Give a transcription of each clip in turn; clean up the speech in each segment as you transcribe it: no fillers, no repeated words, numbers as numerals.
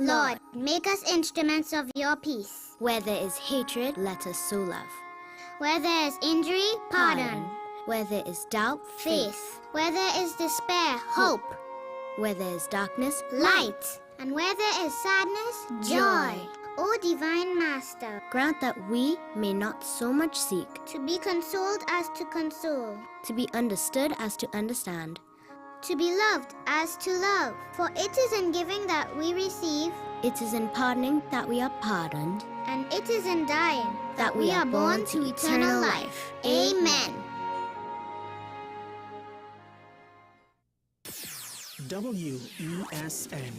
Lord, make us instruments of your peace. Where there is hatred, let us sow love. Where there is injury, pardon. Where there is doubt, faith. Where there is despair, hope. Where there is darkness, light. And where there is sadness, joy. O Divine Master, grant that we may not so much seek to be consoled as to console, to be understood as to understand, to be loved as to love. For it is in giving that we receive, it is in pardoning that we are pardoned, and it is in dying that we are born to eternal life. Amen. WESN.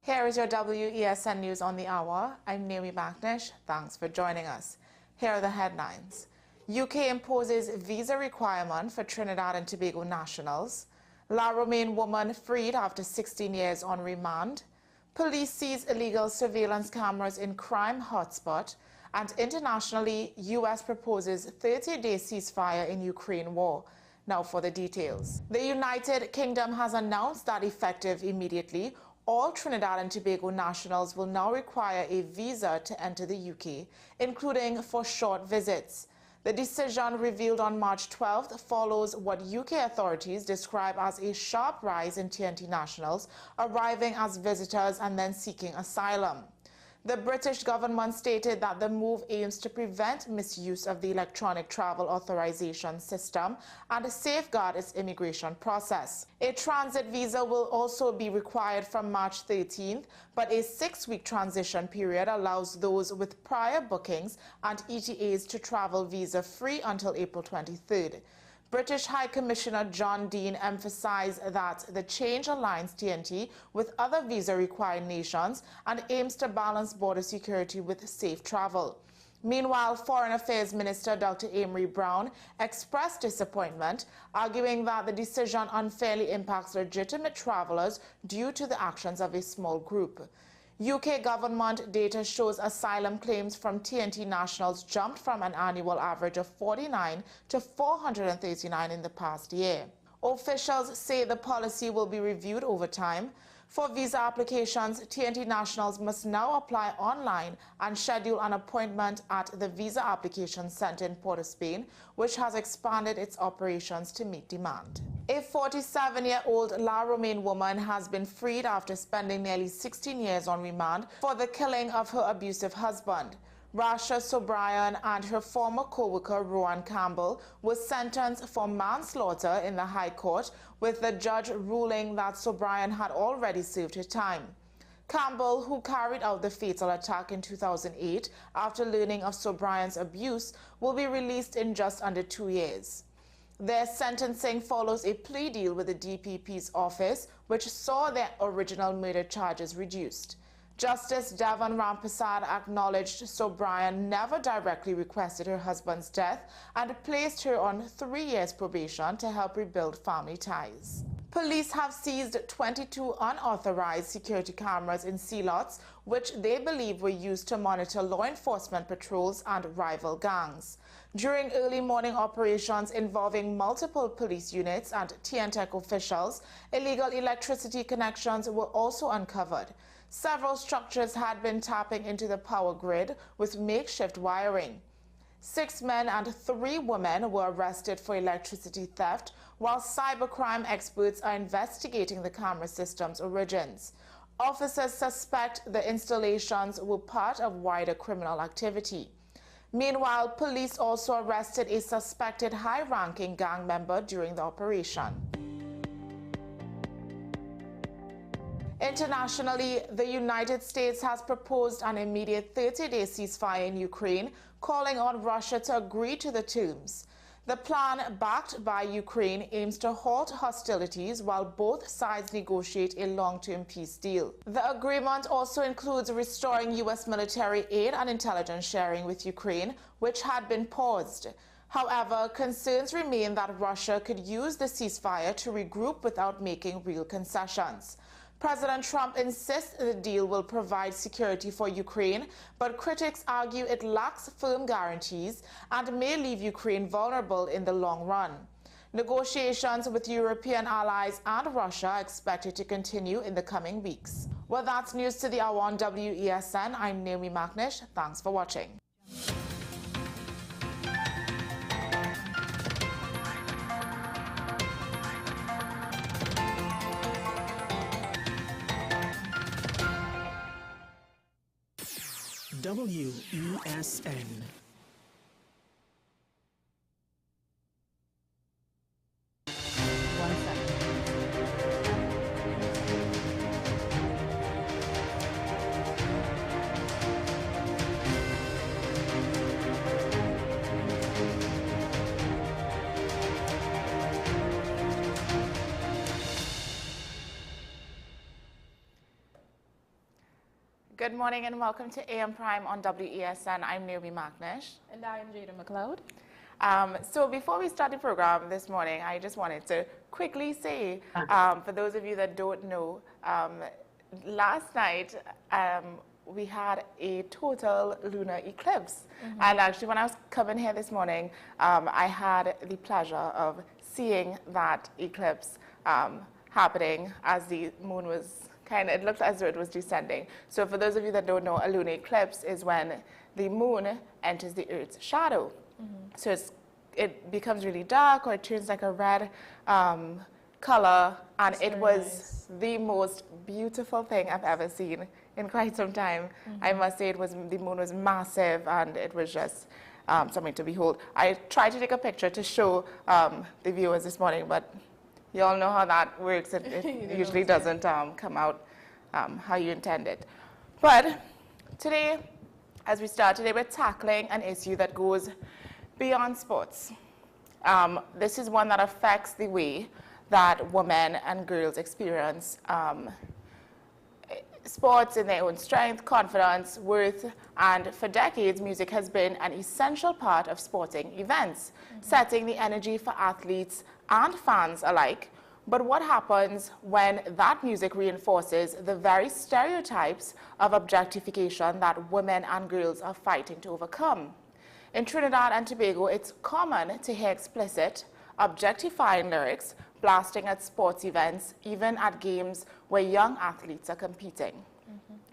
Here is your WESN News on the Hour. I'm Naomi Backnish. Thanks for joining us. Here are the headlines. UK imposes visa requirement for Trinidad and Tobago nationals. La Romaine woman freed after 16 years on remand. Police seize illegal surveillance cameras in crime hotspot. And internationally, US proposes 30-day ceasefire in Ukraine war. Now for the details. The United Kingdom has announced that effective immediately, all Trinidad and Tobago nationals will now require a visa to enter the UK, including for short visits. The decision, revealed on March 12th, follows what UK authorities describe as a sharp rise in TNT nationals arriving as visitors and then seeking asylum. The British government stated that the move aims to prevent misuse of the electronic travel authorization system and safeguard its immigration process. A transit visa will also be required from March 13th, but a 6-week transition period allows those with prior bookings and ETAs to travel visa-free until April 23rd. British High Commissioner John Dean emphasized that the change aligns TNT with other visa-required nations and aims to balance border security with safe travel. Meanwhile, Foreign Affairs Minister Dr. Amory Brown expressed disappointment, arguing that the decision unfairly impacts legitimate travelers due to the actions of a small group. UK government data shows asylum claims from TNT nationals jumped from an annual average of 49 to 439 in the past year. Officials say the policy will be reviewed over time. For visa applications, TNT nationals must now apply online and schedule an appointment at the Visa Application Center in Port of Spain, which has expanded its operations to meet demand. A 47-year-old La Romaine woman has been freed after spending nearly 16 years on remand for the killing of her abusive husband. Rasha Sobrian and her former co-worker Rowan Campbell were sentenced for manslaughter in the High Court, with the judge ruling that Sobrian had already served her time. Campbell, who carried out the fatal attack in 2008 after learning of Sobrian's abuse, will be released in just under 2 years. Their sentencing follows a plea deal with the DPP's office, which saw their original murder charges reduced. Justice Devon Rampersad acknowledged Sobrian never directly requested her husband's death and placed her on 3 years probation to help rebuild family ties. Police have seized 22 unauthorized security cameras in sea lots, which they believe were used to monitor law enforcement patrols and rival gangs. During early morning operations involving multiple police units and TNTech officials, illegal electricity connections were also uncovered. Several structures had been tapping into the power grid with makeshift wiring. 6 men and 3 women were arrested for electricity theft, while cybercrime experts are investigating the camera system's origins. Officers suspect the installations were part of wider criminal activity. Meanwhile, police also arrested a suspected high-ranking gang member during the operation. Internationally, the United States has proposed an immediate 30-day ceasefire in Ukraine, calling on Russia to agree to the terms. The plan, backed by Ukraine, aims to halt hostilities while both sides negotiate a long-term peace deal. The agreement also includes restoring U.S. military aid and intelligence sharing with Ukraine, which had been paused. However, concerns remain that Russia could use the ceasefire to regroup without making real concessions. President Trump insists the deal will provide security for Ukraine, but critics argue it lacks firm guarantees and may leave Ukraine vulnerable in the long run. Negotiations with European allies and Russia are expected to continue in the coming weeks. Well, that's news to the hour on WESN. I'm Naomi McNish. Thanks for watching. WESN. Good morning and welcome to AM Prime on WESN. I'm Naomi McNish. And I am Jada McLeod. So before we start the program this morning, I just wanted to quickly say, for those of you that don't know, last night we had a total lunar eclipse. And actually when I was coming here this morning, I had the pleasure of seeing that eclipse happening as the moon was it looked as though it was descending. So for those of you that don't know, a lunar eclipse is when the moon enters the Earth's shadow. So it becomes really dark, or it turns like a red color, and That's it very was nice. the most beautiful thing I've ever seen in quite some time. I must say the moon was massive, and it was just something to behold. I tried to take a picture to show the viewers this morning, but you all know how that works. It usually doesn't come out how you intend it. But today, as we start, today we're tackling an issue that goes beyond sports. This is one that affects the way that women and girls experience sports in their own strength, confidence, worth, and for decades, music has been an essential part of sporting events, setting the energy for athletes and fans alike. But what happens when that music reinforces the very stereotypes of objectification that women and girls are fighting to overcome? In Trinidad and Tobago, it's common to hear explicit, objectifying lyrics blasting at sports events, even at games where young athletes are competing.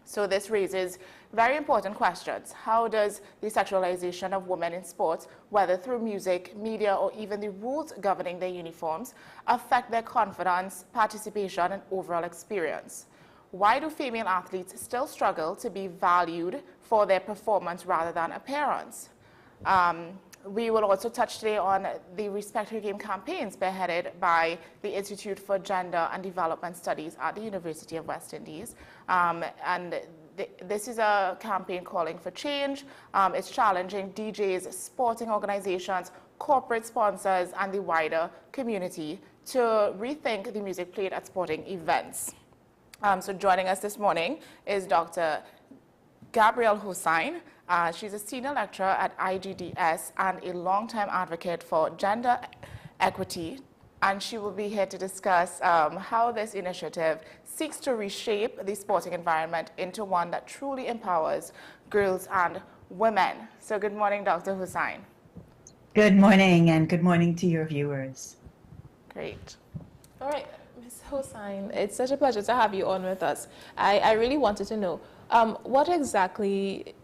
So this raises very important questions. How does the sexualization of women in sports, whether through music, media, or even the rules governing their uniforms, affect their confidence, participation, and overall experience? Why do female athletes still struggle to be valued for their performance rather than appearance? We will also touch today on the Respect Her Game campaign spearheaded by the Institute for Gender and Development Studies at the University of West Indies. This is a campaign calling for change. It's challenging DJs, sporting organizations, corporate sponsors, and the wider community to rethink the music played at sporting events. So joining us this morning is Dr. Gabrielle Hossain. She's a senior lecturer at IGDS and a longtime advocate for gender equity, and she will be here to discuss how this initiative seeks to reshape the sporting environment into one that truly empowers girls and women. So good morning, Dr. Hossain. Good morning, and good morning to your viewers. Great. All right, Ms. Hossain, it's such a pleasure to have you on with us. I really wanted to know what exactly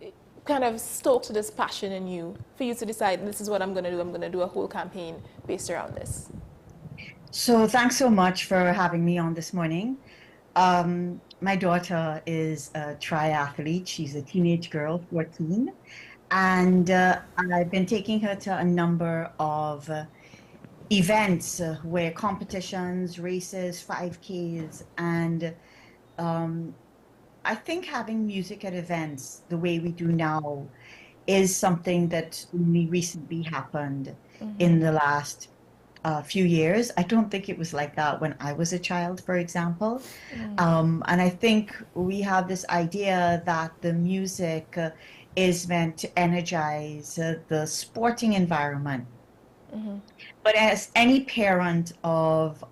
kind of stoked this passion in you for you to decide this is what I'm going to do. I'm going to do a whole campaign based around this. So thanks so much for having me on this morning. My daughter is a triathlete. She's a teenage girl, 14. And I've been taking her to a number of events where competitions, races, 5Ks, and I think having music at events the way we do now is something that only recently happened. in the last few years. I don't think it was like that when I was a child, for example. And I think we have this idea that the music is meant to energize the sporting environment. But as any parent of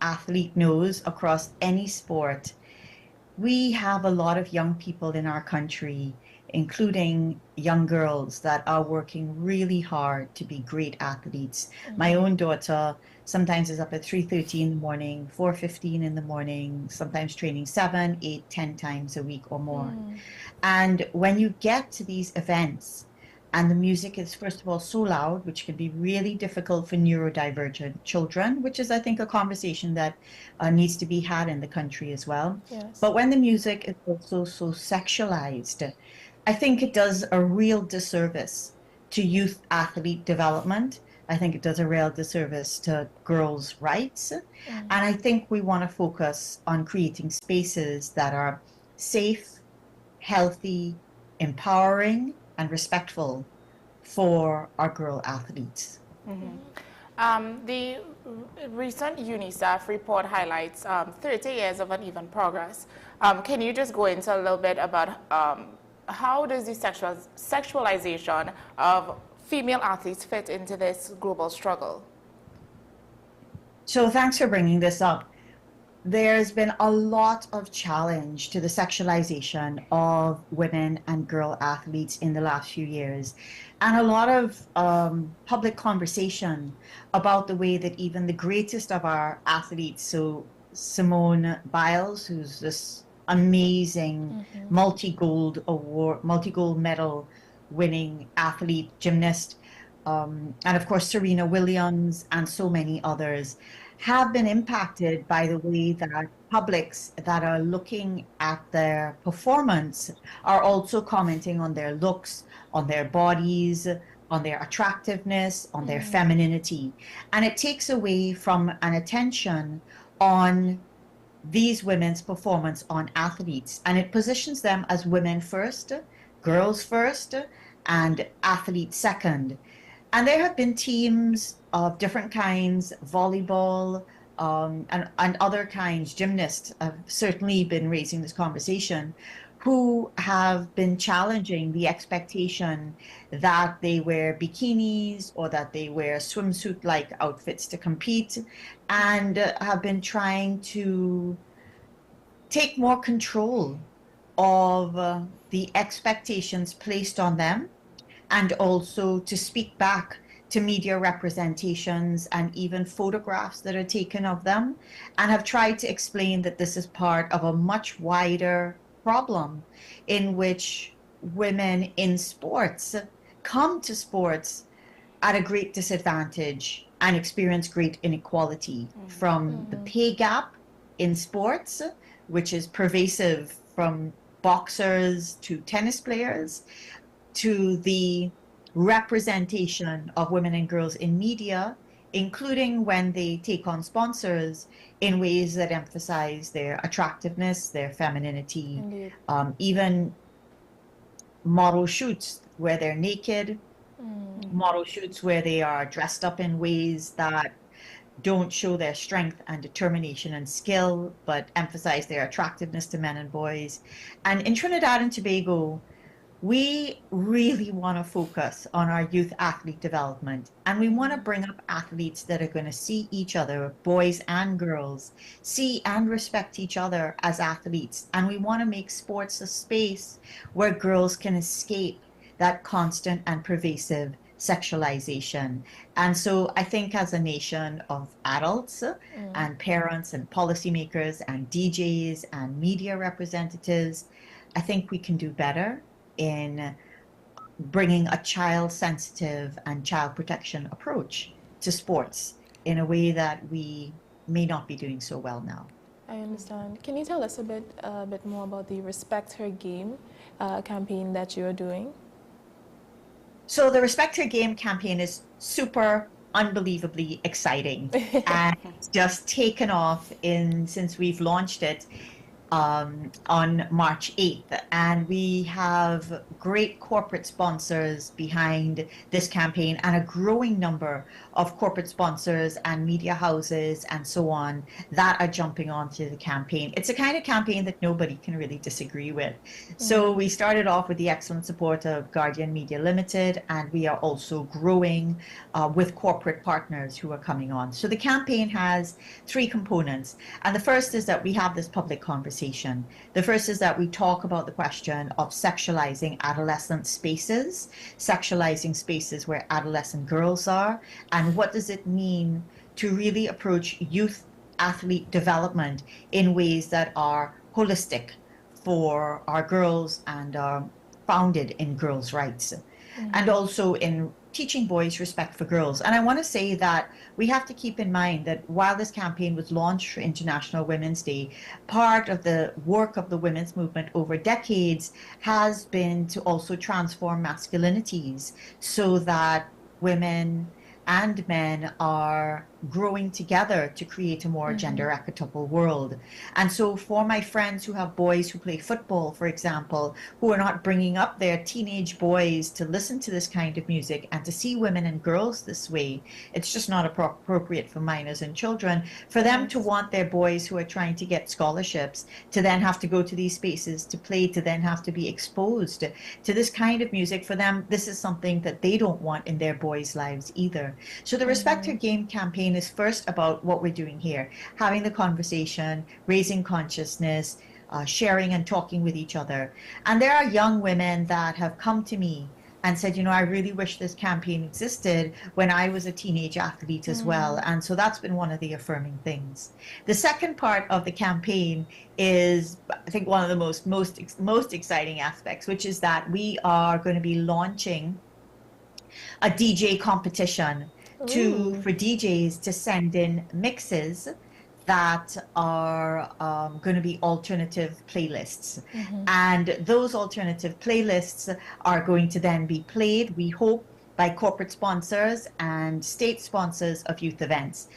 athlete knows, across any sport, we have a lot of young people in our country, including young girls, that are working really hard to be great athletes. My own daughter sometimes is up at 3:30 in the morning, 4:15 in the morning, sometimes training 7, 8, 10 times a week or more. And when you get to these events, and the music is, first of all, so loud, which can be really difficult for neurodivergent children, which is, I think, a conversation that needs to be had in the country as well. Yes. But when the music is also so sexualized, I think it does a real disservice to youth athlete development. I think it does a real disservice to girls' rights. And I think we want to focus on creating spaces that are safe, healthy, empowering, and respectful for our girl athletes. The recent UNICEF report highlights 30 years of uneven progress. Can you just go into a little bit about how does the sexualization of female athletes fit into this global struggle? So thanks for bringing this up. There's been a lot of challenge to the sexualization of women and girl athletes in the last few years, and a lot of public conversation about the way that even the greatest of our athletes, so Simone Biles, who's this amazing multi-gold medal winning athlete, gymnast, and of course Serena Williams and so many others, have been impacted by the way that publics that are looking at their performance are also commenting on their looks, on their bodies, on their attractiveness, on their femininity. And it takes away from an attention on these women's performance on athletes. And it positions them as women first, girls first, and athletes second. And there have been teams of different kinds, volleyball, and other kinds, gymnasts have certainly been raising this conversation, who have been challenging the expectation that they wear bikinis or that they wear swimsuit-like outfits to compete, and have been trying to take more control of the expectations placed on them, and also to speak back to media representations and even photographs that are taken of them, and have tried to explain that this is part of a much wider problem in which women in sports come to sports at a great disadvantage and experience great inequality, from the pay gap in sports, which is pervasive from boxers to tennis players, to the representation of women and girls in media, including when they take on sponsors in ways that emphasize their attractiveness, their femininity, even model shoots where they're naked, model shoots where they are dressed up in ways that don't show their strength and determination and skill, but emphasize their attractiveness to men and boys. And in Trinidad and Tobago, we really want to focus on our youth athlete development, and we want to bring up athletes that are going to see each other, boys and girls, see and respect each other as athletes. And we want to make sports a space where girls can escape that constant and pervasive sexualization. And so I think as a nation of adults and parents and policymakers and DJs and media representatives, I think we can do better in bringing a child-sensitive and child protection approach to sports in a way that we may not be doing so well now. I understand. Can you tell us a bit more about the Respect Her Game campaign that you're doing? So the Respect Her Game campaign is super unbelievably exciting and it's just taken off since we've launched it. on March 8th. And we have great corporate sponsors behind this campaign and a growing number of corporate sponsors and media houses and so on that are jumping onto the campaign. It's a kind of campaign that nobody can really disagree with. So we started off with the excellent support of Guardian Media Limited, and we are also growing with corporate partners who are coming on. So the campaign has three components. And the first is that we have this public conversation. The first is that we talk about the question of sexualizing adolescent spaces, sexualizing spaces where adolescent girls are, and what does it mean to really approach youth athlete development in ways that are holistic for our girls and are founded in girls' rights, and also in teaching boys respect for girls. And I want to say that we have to keep in mind that while this campaign was launched for International Women's Day, part of the work of the women's movement over decades has been to also transform masculinities so that women and men are growing together to create a more gender equitable world. And so for my friends who have boys who play football, for example, who are not bringing up their teenage boys to listen to this kind of music and to see women and girls this way, it's just not appropriate for minors and children. For them to want their boys who are trying to get scholarships to then have to go to these spaces to play, to then have to be exposed to this kind of music, for them, this is something that they don't want in their boys' lives either. So the Respect Her Game campaign is first about what we're doing here, having the conversation, raising consciousness, sharing and talking with each other. And there are young women that have come to me and said, you know, I really wish this campaign existed when I was a teenage athlete as well. And so that's been one of the affirming things. The second part of the campaign is, I think, one of the most exciting aspects, which is that we are going to be launching a DJ competition for DJs to send in mixes that are going to be alternative playlists. And those alternative playlists are going to then be played, we hope, by corporate sponsors and state sponsors of youth events.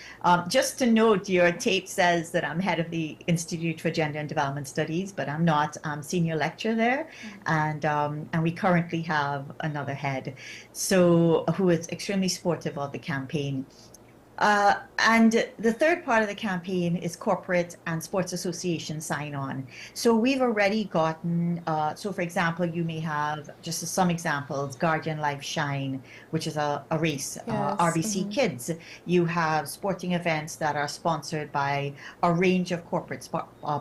Just to note, your tape says that I'm head of the Institute for Gender and Development Studies, but I'm not. I'm senior lecturer there, and we currently have another head, so who is extremely supportive of the campaign. And the third part of the campaign is corporate and sports association sign-on. So we've already gotten, so for example, you may have, just some examples, Guardian Life Shine, which is a race, RBC Kids. You have sporting events that are sponsored by a range of corporate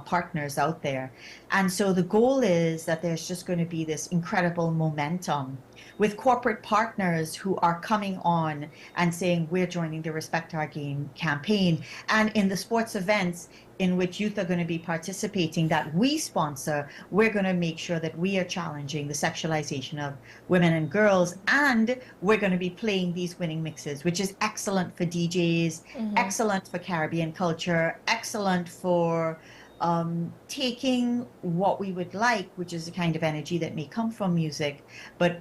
partners out there. And so the goal is that there's just going to be this incredible momentum with corporate partners who are coming on and saying, we're joining the Respect Our Game campaign. And in the sports events in which youth are going to be participating that we sponsor, we're going to make sure that we are challenging the sexualization of women and girls, and we're going to be playing these winning mixes, which is excellent for DJs, excellent for Caribbean culture, excellent for taking what we would like, which is the kind of energy that may come from music, but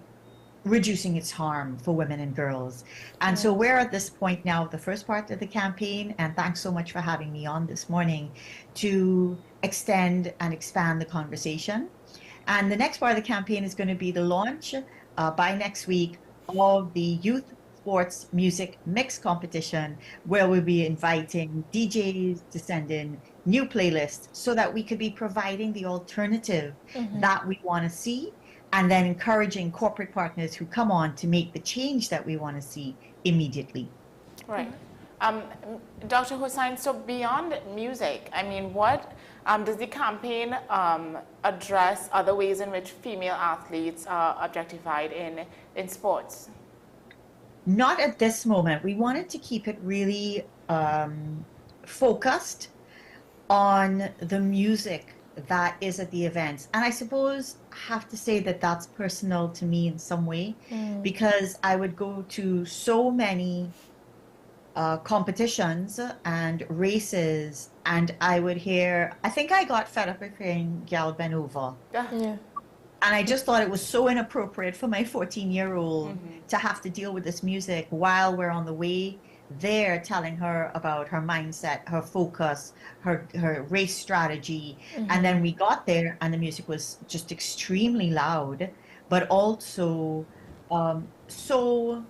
reducing its harm for women and girls. And so we're at this point now, the first part of the campaign, and thanks so much for having me on this morning to extend and expand the conversation. And the next part of the campaign is going to be the launch by next week of the Youth Sports Music Mix Competition, where we'll be inviting DJs to send in new playlists so that we could be providing the alternative that we want to see, and then encouraging corporate partners who come on to make the change that we want to see immediately. Right. Dr. Hussain, so beyond music, I mean, what does the campaign address other ways in which female athletes are objectified in sports? Not at this moment. We wanted to keep it really focused on the music that is at the events. And I suppose I have to say that that's personal to me in some way, because I would go to so many competitions and races, and I would hear, I think I got fed up with hearing Gal Benova. And I just thought it was so inappropriate for my 14-year-old to have to deal with this music while we're on the way there telling her about her mindset, her focus, her race strategy. And then we got there and the music was just extremely loud, but also so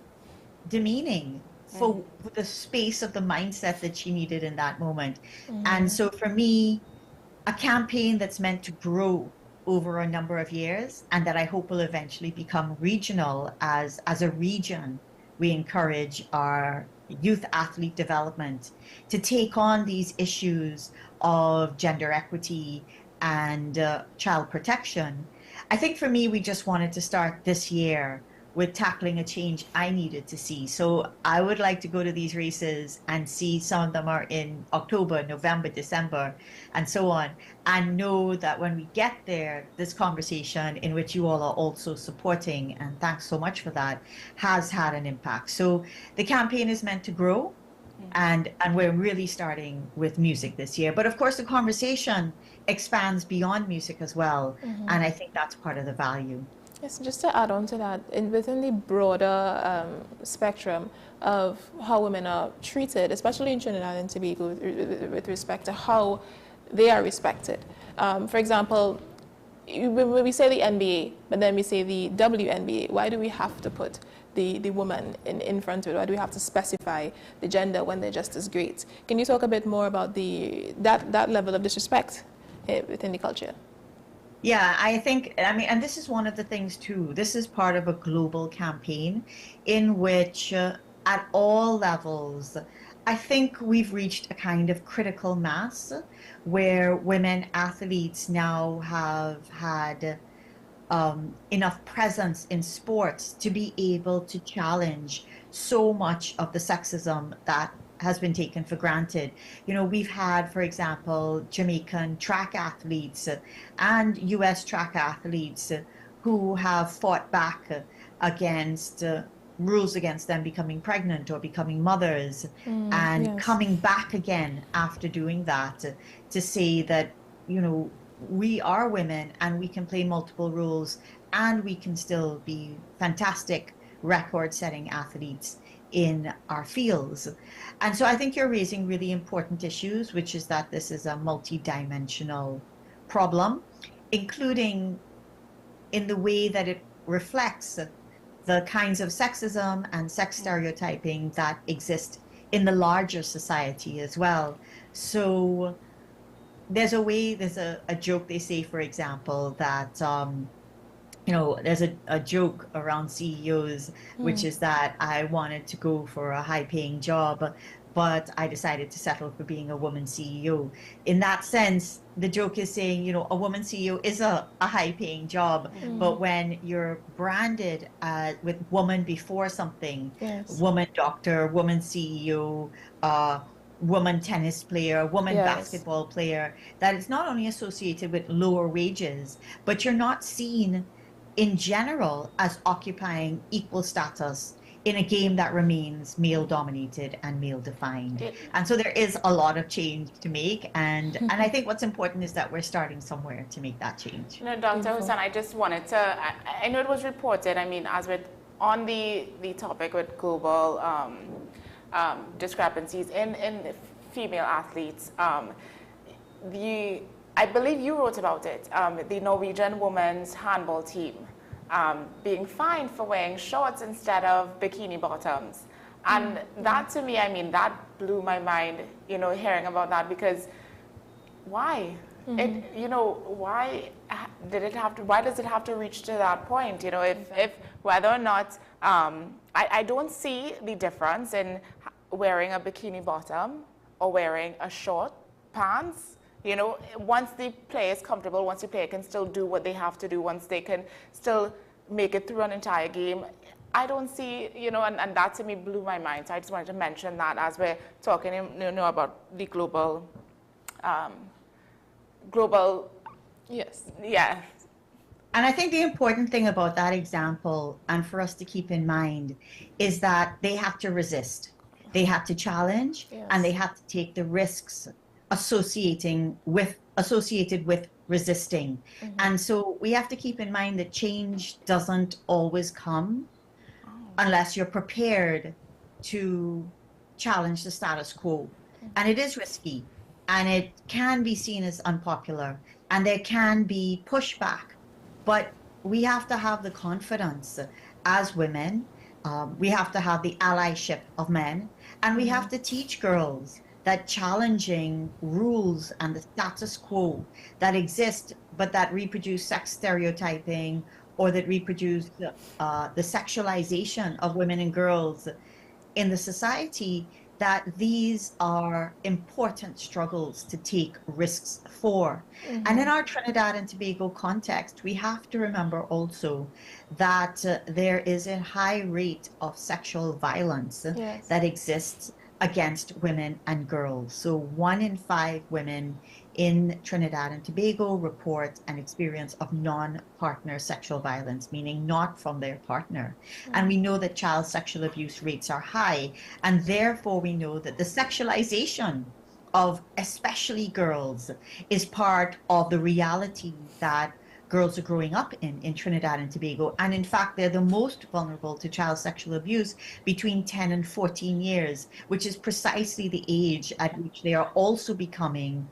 demeaning for the space of the mindset that she needed in that moment. And so for me, a campaign that's meant to grow over a number of years and that I hope will eventually become regional as a region, we encourage our youth athlete development to take on these issues of gender equity and child protection. I think for me, we just wanted to start this year with tackling a change I needed to see. So I would like to go to these races and see some of them are in October, November, December, and so on. And know that when we get there, this conversation in which you all are also supporting, and thanks so much for that, has had an impact. So the campaign is meant to grow. And we're really starting with music this year. But of course, the conversation expands beyond music as well. And I think that's part of the value. Yes, just to add on to that, within the broader spectrum of how women are treated, especially in Trinidad and Tobago, with respect to how they are respected. For example, when we say the NBA, but then we say the WNBA, why do we have to put the woman in front of it? Why do we have to specify the gender when they're just as great? Can you talk a bit more about that level of disrespect within the culture? Yeah, I think, I mean, and this is one of the things too. This is part of a global campaign in which at all levels, I think we've reached a kind of critical mass where women athletes now have had enough presence in sports to be able to challenge so much of the sexism that has been taken for granted. You know, we've had, for example, Jamaican track athletes and US track athletes who have fought back against rules against them becoming pregnant or becoming mothers and coming back again after doing that to say that, you know, we are women and we can play multiple roles and we can still be fantastic record-setting athletes in our fields. And so I think you're raising really important issues, which is that this is a multi-dimensional problem, including in the way that it reflects the kinds of sexism and sex stereotyping that exist in the larger society as well. So there's a joke they say, for example, that you know, there's a joke around CEOs, which is that I wanted to go for a high-paying job, but I decided to settle for being a woman CEO. In that sense, the joke is saying, you know, a woman CEO is a high-paying job, but when you're branded with woman before something, woman doctor, woman CEO, woman tennis player, woman basketball player, that is not only associated with lower wages, but you're not seen in general as occupying equal status in a game that remains male dominated and male defined. And so there is a lot of change to make, and I think what's important is that we're starting somewhere to make that change. No, Dr. Hussain, I just wanted to, I know it was reported, I mean, as with on the topic with global discrepancies in female athletes, I believe you wrote about it, the Norwegian women's handball team being fined for wearing shorts instead of bikini bottoms. And that to me, I mean, that blew my mind, you know, hearing about that, because why? It, you know, why did it have to, why does it have to reach to that point? You know, if whether or not, I don't see the difference in wearing a bikini bottom or wearing a short pants. You know, once the player is comfortable, once the player can still do what they have to do, once they can still make it through an entire game, I don't see, you know, and that to me blew my mind. So I just wanted to mention that as we're talking, you know, about the global, Yes. Yeah. And I think the important thing about that example, and for us to keep in mind, is that they have to resist. They have to challenge, and they have to take the risks associated with resisting. And so we have to keep in mind that change doesn't always come unless you're prepared to challenge the status quo. And it is risky, and it can be seen as unpopular, and there can be pushback. But we have to have the confidence as women. We have to have the allyship of men, and we have to teach girls that challenging rules and the status quo that exist, but that reproduce sex stereotyping or that reproduce the sexualization of women and girls in the society, that these are important struggles to take risks for. And in our Trinidad and Tobago context, we have to remember also that there is a high rate of sexual violence that exists against women and girls. So 1 in 5 women in Trinidad and Tobago report an experience of non-partner sexual violence, meaning not from their partner. And we know that child sexual abuse rates are high, and therefore we know that the sexualization of especially girls is part of the reality that girls are growing up in Trinidad and Tobago. And in fact, they're the most vulnerable to child sexual abuse between 10 and 14 years, which is precisely the age at which they are also becoming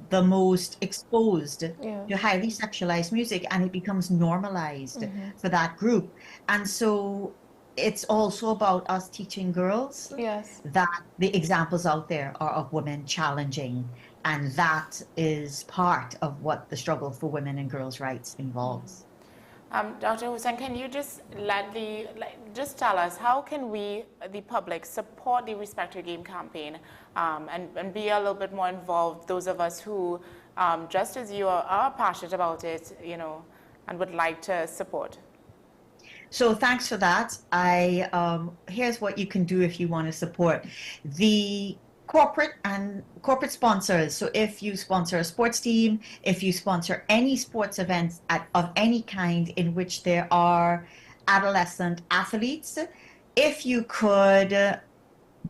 the most exposed to highly sexualized music, and it becomes normalized for that group. And so it's also about us teaching girls that the examples out there are of women challenging, and that is part of what the struggle for women and girls' rights involves. Dr. Hussain, can you just just tell us, how can we, the public, support the Respect Your Game campaign and be a little bit more involved, those of us who, just as you are passionate about it, you know, and would like to support? So thanks for that. Here's what you can do if you want to support the corporate sponsors. So if you sponsor a sports team, if you sponsor any sports events of any kind in which there are adolescent athletes, if you could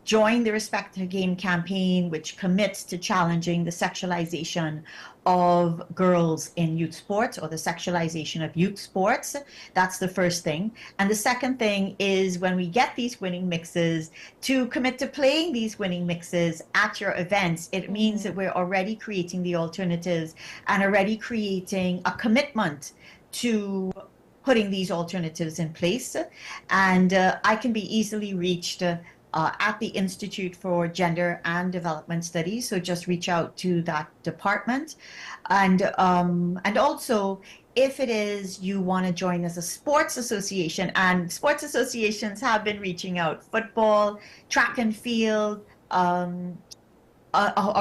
join the Respect Her Game campaign, which commits to challenging the sexualization of girls in youth sports, or the sexualization of youth sports. That's the first thing. And the second thing is, when we get these winning mixes, to commit to playing these winning mixes at your events. It means that we're already creating the alternatives and already creating a commitment to putting these alternatives in place. And I can be easily reached at the Institute for Gender and Development Studies. So just reach out to that department. And also, if it is you want to join as a sports association, and sports associations have been reaching out, football, track and field, a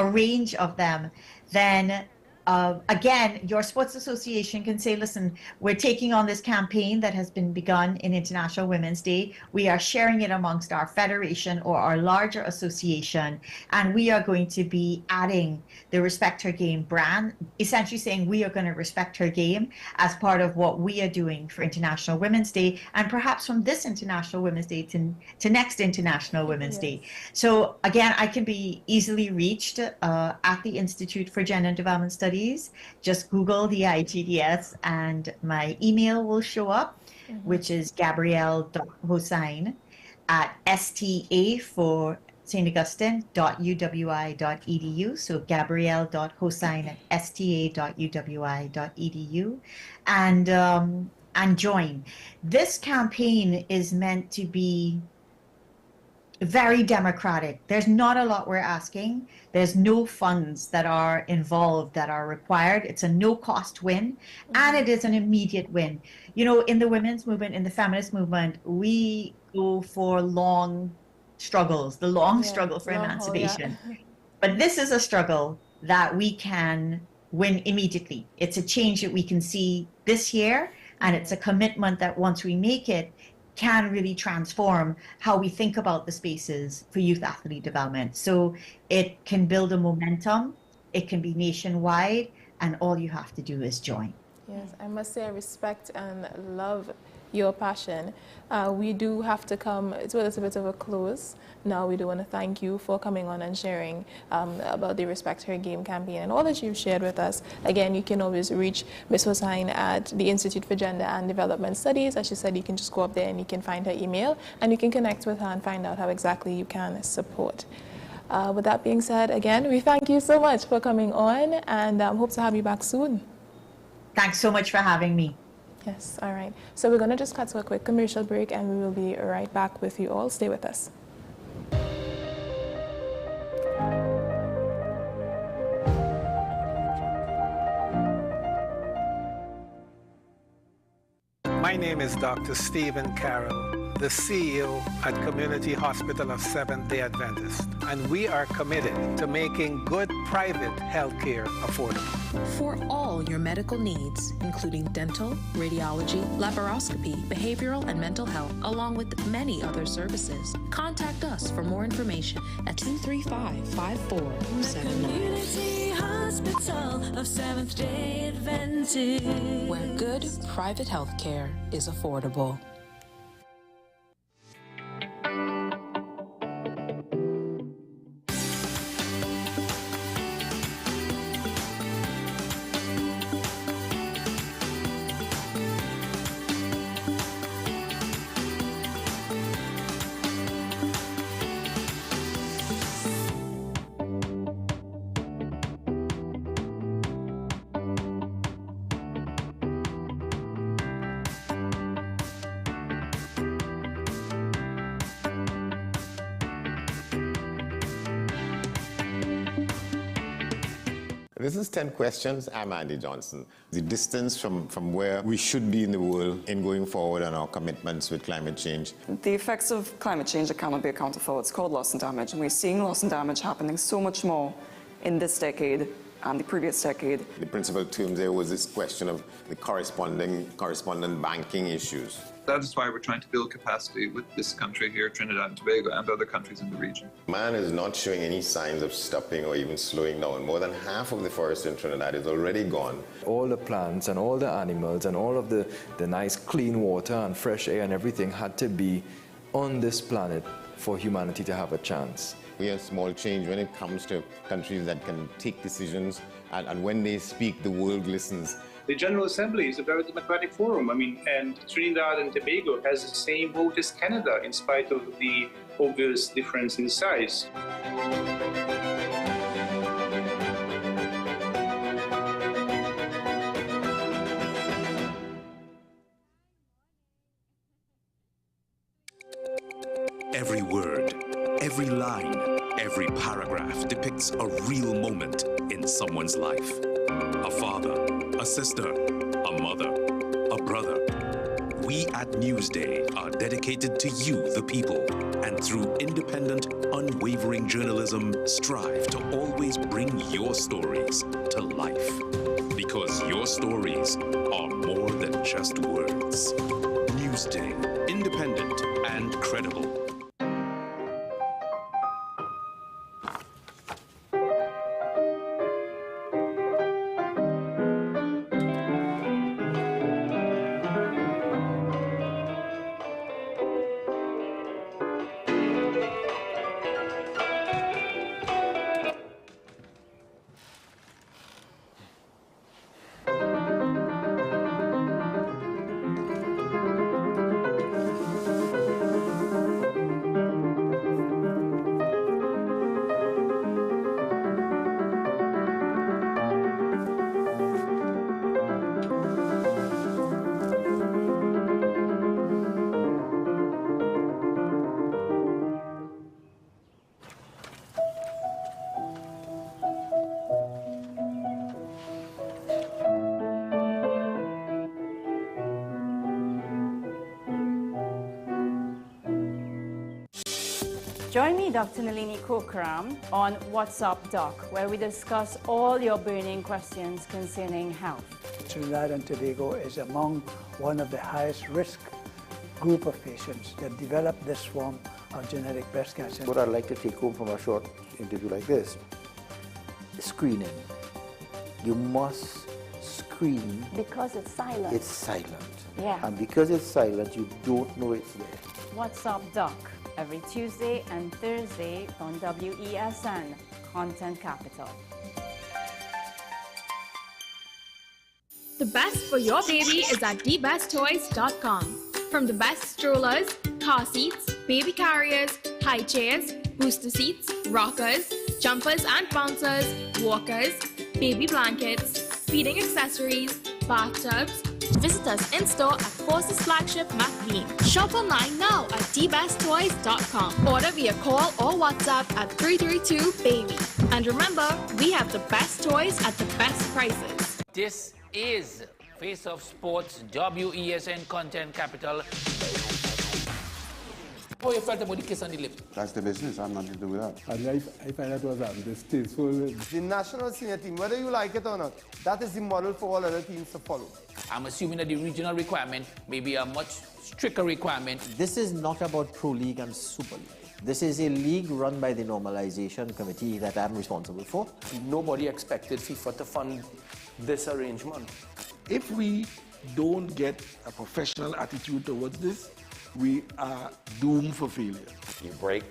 range of them, then again, your sports association can say, listen, we're taking on this campaign that has been begun in International Women's Day. We are sharing it amongst our federation or our larger association, and we are going to be adding the Respect Her Game brand, essentially saying we are going to respect her game as part of what we are doing for International Women's Day, and perhaps from this International Women's Day to next International Women's Day. So again, I can be easily reached at the Institute for Gender and Development Studies. Just Google the IGDS and my email will show up, which is gabrielle.hossain at sta for St. Augustine.uwi.edu. So gabrielle.hossain at sta.uwi.edu, and join. This campaign is meant to be very democratic. There's not a lot we're asking. There's no funds that are involved that are required. It's a no-cost win, and it is an immediate win. You know, in the women's movement, in the feminist movement, we go for long struggles, the long struggle for emancipation. But this is a struggle that we can win immediately. It's a change that we can see this year, and it's a commitment that once we make it, can really transform how we think about the spaces for youth athlete development. So it can build a momentum, it can be nationwide, and all you have to do is join. Yes, I must say I respect and love your passion. We do have to come to a little bit of a close. Now we do want to thank you for coming on and sharing about the Respect Her Game campaign and all that you've shared with us. Again, you can always reach Ms. Hossain at the Institute for Gender and Development Studies. As she said, you can just go up there and you can find her email and you can connect with her and find out how exactly you can support. With that being said, again, we thank you so much for coming on and hope to have you back soon. Thanks so much for having me. Yes, all right. So we're going to just cut to a quick commercial break and we will be right back with you all. Stay with us. My name is Dr. Stephen Carroll, the CEO at Community Hospital of Seventh-day Adventist, and we are committed to making good private health care affordable. For all your medical needs, including dental, radiology, laparoscopy, behavioral and mental health, along with many other services, contact us for more information at 235-5479. Community Hospital of Seventh-day Adventist, where good private health care is affordable. This is 10 Questions. I'm Andy Johnson. The distance from where we should be in the world in going forward on our commitments with climate change. The effects of climate change that cannot be accounted for. It's called loss and damage, and we're seeing loss and damage happening so much more in this decade and the previous decade. The principal term there was this question of the correspondent banking issues. That is why we're trying to build capacity with this country here, Trinidad and Tobago, and other countries in the region. Man is not showing any signs of stopping or even slowing down. More than half of the forest in Trinidad is already gone. All the plants and all the animals and all of the nice clean water and fresh air and everything had to be on this planet for humanity to have a chance. We have small change when it comes to countries that can take decisions, and when they speak, the world listens. The General Assembly is a very democratic forum. And Trinidad and Tobago has the same vote as Canada, in spite of the obvious difference in size. Every word, every line, every paragraph depicts a real moment in someone's life. A father, a sister, a mother, a brother. We at Newsday are dedicated to you, the people, and through independent, unwavering journalism, strive to always bring your stories to life. Because your stories are more than just words. Newsday, independent and credible. Join me, Dr. Nalini Kokram, on What's Up Doc, where we discuss all your burning questions concerning health. Trinidad and Tobago is among one of the highest risk group of patients that develop this form of genetic breast cancer. What I'd like to take home from a short interview like this, screening. You must screen cream. Because it's silent. It's silent. Yeah. And because it's silent, you don't know it's there. What's Up, Doc? Every Tuesday and Thursday on WESN, Content Capital. The best for your baby is at thebesttoys.com. From the best strollers, car seats, baby carriers, high chairs, booster seats, rockers, jumpers and bouncers, walkers, baby blankets, feeding accessories, bathtubs. Visit us in-store at Forces Flagship McLean. Shop online now at thebesttoys.com. Order via call or WhatsApp at 332-BABY. And remember, we have the best toys at the best prices. This is Face of Sports, WESN Content Capital. How you felt about the kiss on the lips? That's the business. I'm nothing to do with that. And I find that was distasteful. The national senior team, whether you like it or not, that is the model for all other teams to follow. I'm assuming that the regional requirement may be a much stricter requirement. This is not about Pro League and Super League. This is a league run by the normalization committee that I'm responsible for. Nobody expected FIFA to fund this arrangement. If we don't get a professional attitude towards this, we are doomed for failure. You break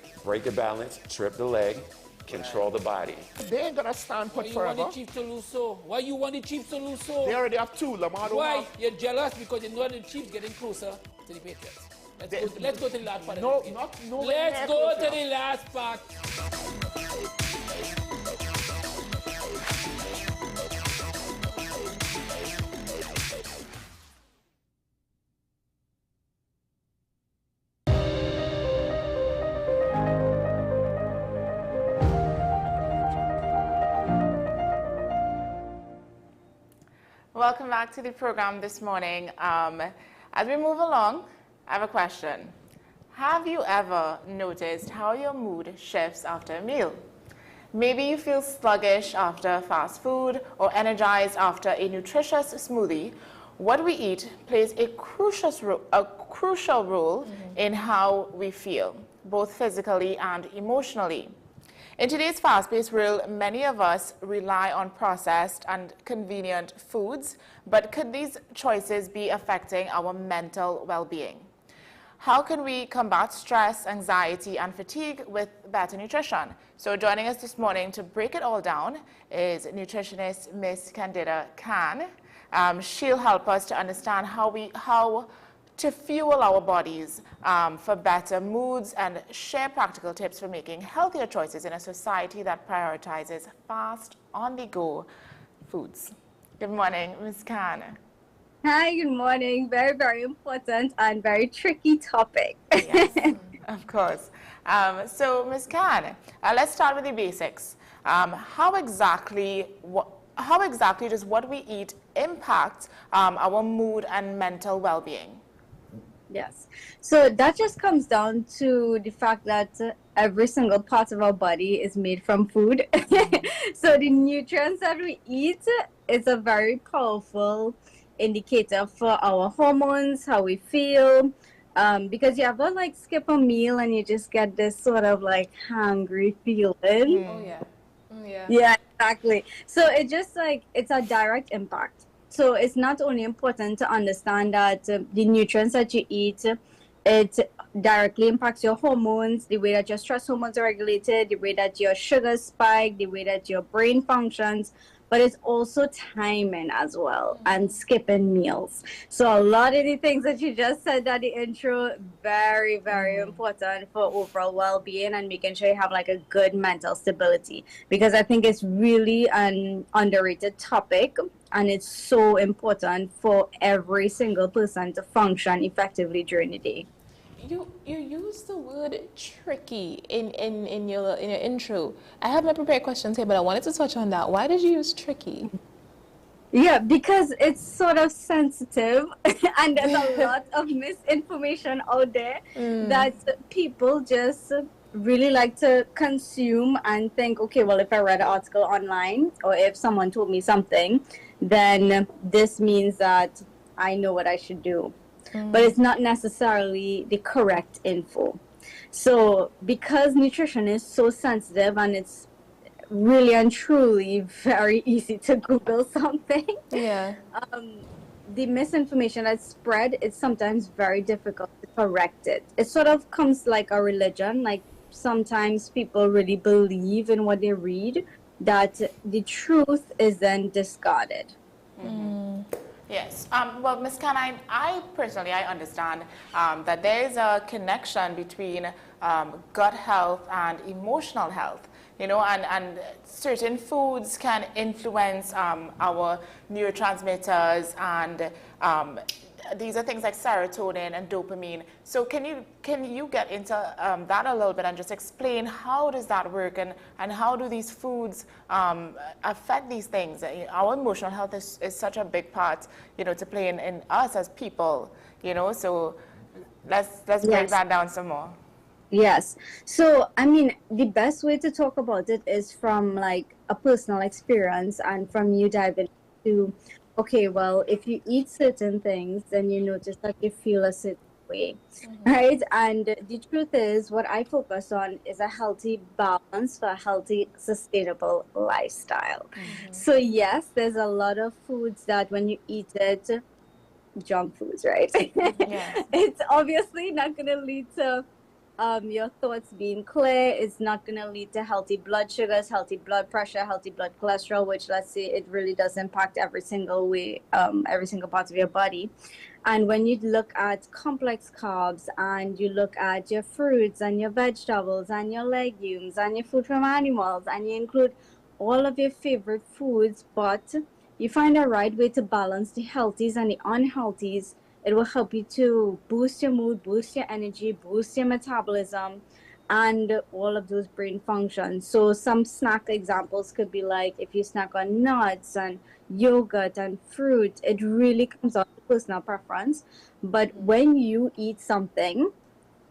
the balance, trip the leg, control the body. They ain't gonna stand put forever. Why you want the Chiefs to lose so? Why you want the Chiefs to lose so? They already have two. Lamar Why? You're jealous because you know the Chiefs getting closer to the Patriots. Let's go to the last part. No. Let's go to the last part. Welcome back to the program this morning. As we move along, I have a question. Have you ever noticed how your mood shifts after a meal? Maybe you feel sluggish after fast food or energized after a nutritious smoothie. What we eat plays a crucial role in how we feel, both physically and emotionally. In today's fast-paced world, many of us rely on processed and convenient foods, but could these choices be affecting our mental well-being? How can we combat stress, anxiety, and fatigue with better nutrition? So joining us this morning to break it all down is nutritionist Miss Candida Khan. She'll help us to understand how to fuel our bodies for better moods and share practical tips for making healthier choices in a society that prioritizes fast, on-the-go foods. Good morning, Ms. Khan. Hi, good morning. Very, very important and very tricky topic. Yes, of course. So, Ms. Khan, let's start with the basics. How exactly does what we eat impact our mood and mental well-being? Yes. So that just comes down to the fact that every single part of our body is made from food. So the nutrients that we eat is a very powerful indicator for our hormones, how we feel. Because you ever like skip a meal and you just get this sort of like hungry feeling. Oh yeah. Yeah, exactly. So it just like, it's a direct impact. So it's not only important to understand that the nutrients that you eat, it directly impacts your hormones, the way that your stress hormones are regulated, the way that your sugars spike, the way that your brain functions, but it's also timing as well and skipping meals. So a lot of the things that you just said at the intro, very, very important for overall well-being and making sure you have like a good mental stability, because I think it's really an underrated topic. And it's so important for every single person to function effectively during the day. You used the word tricky in your intro. I have my prepared questions here, but I wanted to touch on that. Why did you use tricky? Yeah, because it's sort of sensitive and there's a lot of misinformation out there that people just really like to consume and think, okay, well, if I read an article online or if someone told me something, then this means that I know what I should do. But it's not necessarily the correct info. So because nutrition is so sensitive and it's really and truly very easy to Google something. Yeah. The misinformation that's spread, it's sometimes very difficult to correct it. It sort of comes like a religion. Like sometimes people really believe in what they read, that the truth is then discarded. Yes. Well, Ms. Canine, I personally understand that there is a connection between gut health and emotional health. You know, and certain foods can influence our neurotransmitters, and these are things like serotonin and dopamine. So can you get into that a little bit and just explain how does that work, and how do these foods affect these things? Our emotional health is such a big part, you know, to play in us as people, you know. So let's break that down some more. Yes. So, I mean, the best way to talk about it is from like a personal experience and from you diving into, okay, well, if you eat certain things, then you notice that you feel a certain way, right? And the truth is, what I focus on is a healthy balance for a healthy, sustainable lifestyle. So, yes, there's a lot of foods that when you eat it, junk foods, right? It's obviously not going to lead to your thoughts being clear. It's not going to lead to healthy blood sugars, healthy blood pressure, healthy blood cholesterol, which, let's say, it really does impact every single way, every single part of your body. And when you look at complex carbs and you look at your fruits and your vegetables and your legumes and your food from animals, and you include all of your favorite foods, but you find a right way to balance the healthies and the unhealthies, it will help you to boost your mood, boost your energy, boost your metabolism, and all of those brain functions. So some snack examples could be like if you snack on nuts and yogurt and fruit, it really comes out to personal preference. But when you eat something,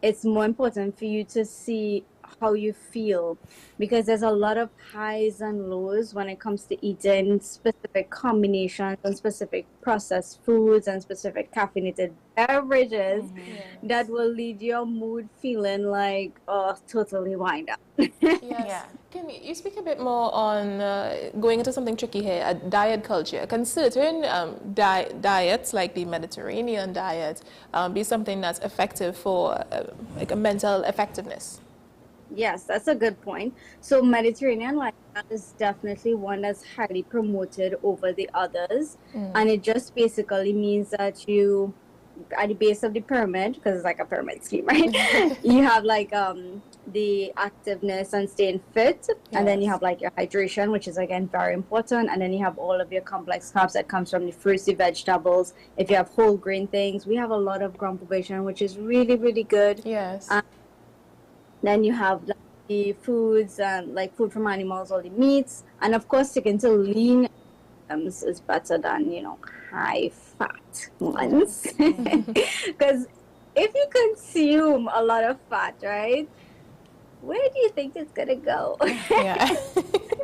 it's more important for you to see how you feel, because there's a lot of highs and lows when it comes to eating specific combinations and specific processed foods and specific caffeinated beverages that will lead your mood feeling like, oh, totally wind up. Yes. Can you speak a bit more on going into something tricky here, diet culture? Can certain diets, like the Mediterranean diet, be something that's effective for like a mental effectiveness? Yes, that's a good point. So Mediterranean lifestyle is definitely one that's highly promoted over the others. And it just basically means that you, at the base of the pyramid, because it's like a pyramid scheme, right? You have like the activeness and staying fit. And then you have like your hydration, which is again very important. And then you have all of your complex carbs that comes from the fruits, the vegetables. If you have whole grain things, we have a lot of gram provision, which is really, really good. Yes. Then you have like, the foods and like food from animals, all the meats, and of course sticking to lean items is better than, you know, high fat ones. Because if you consume a lot of fat, right, where do you think it's gonna go?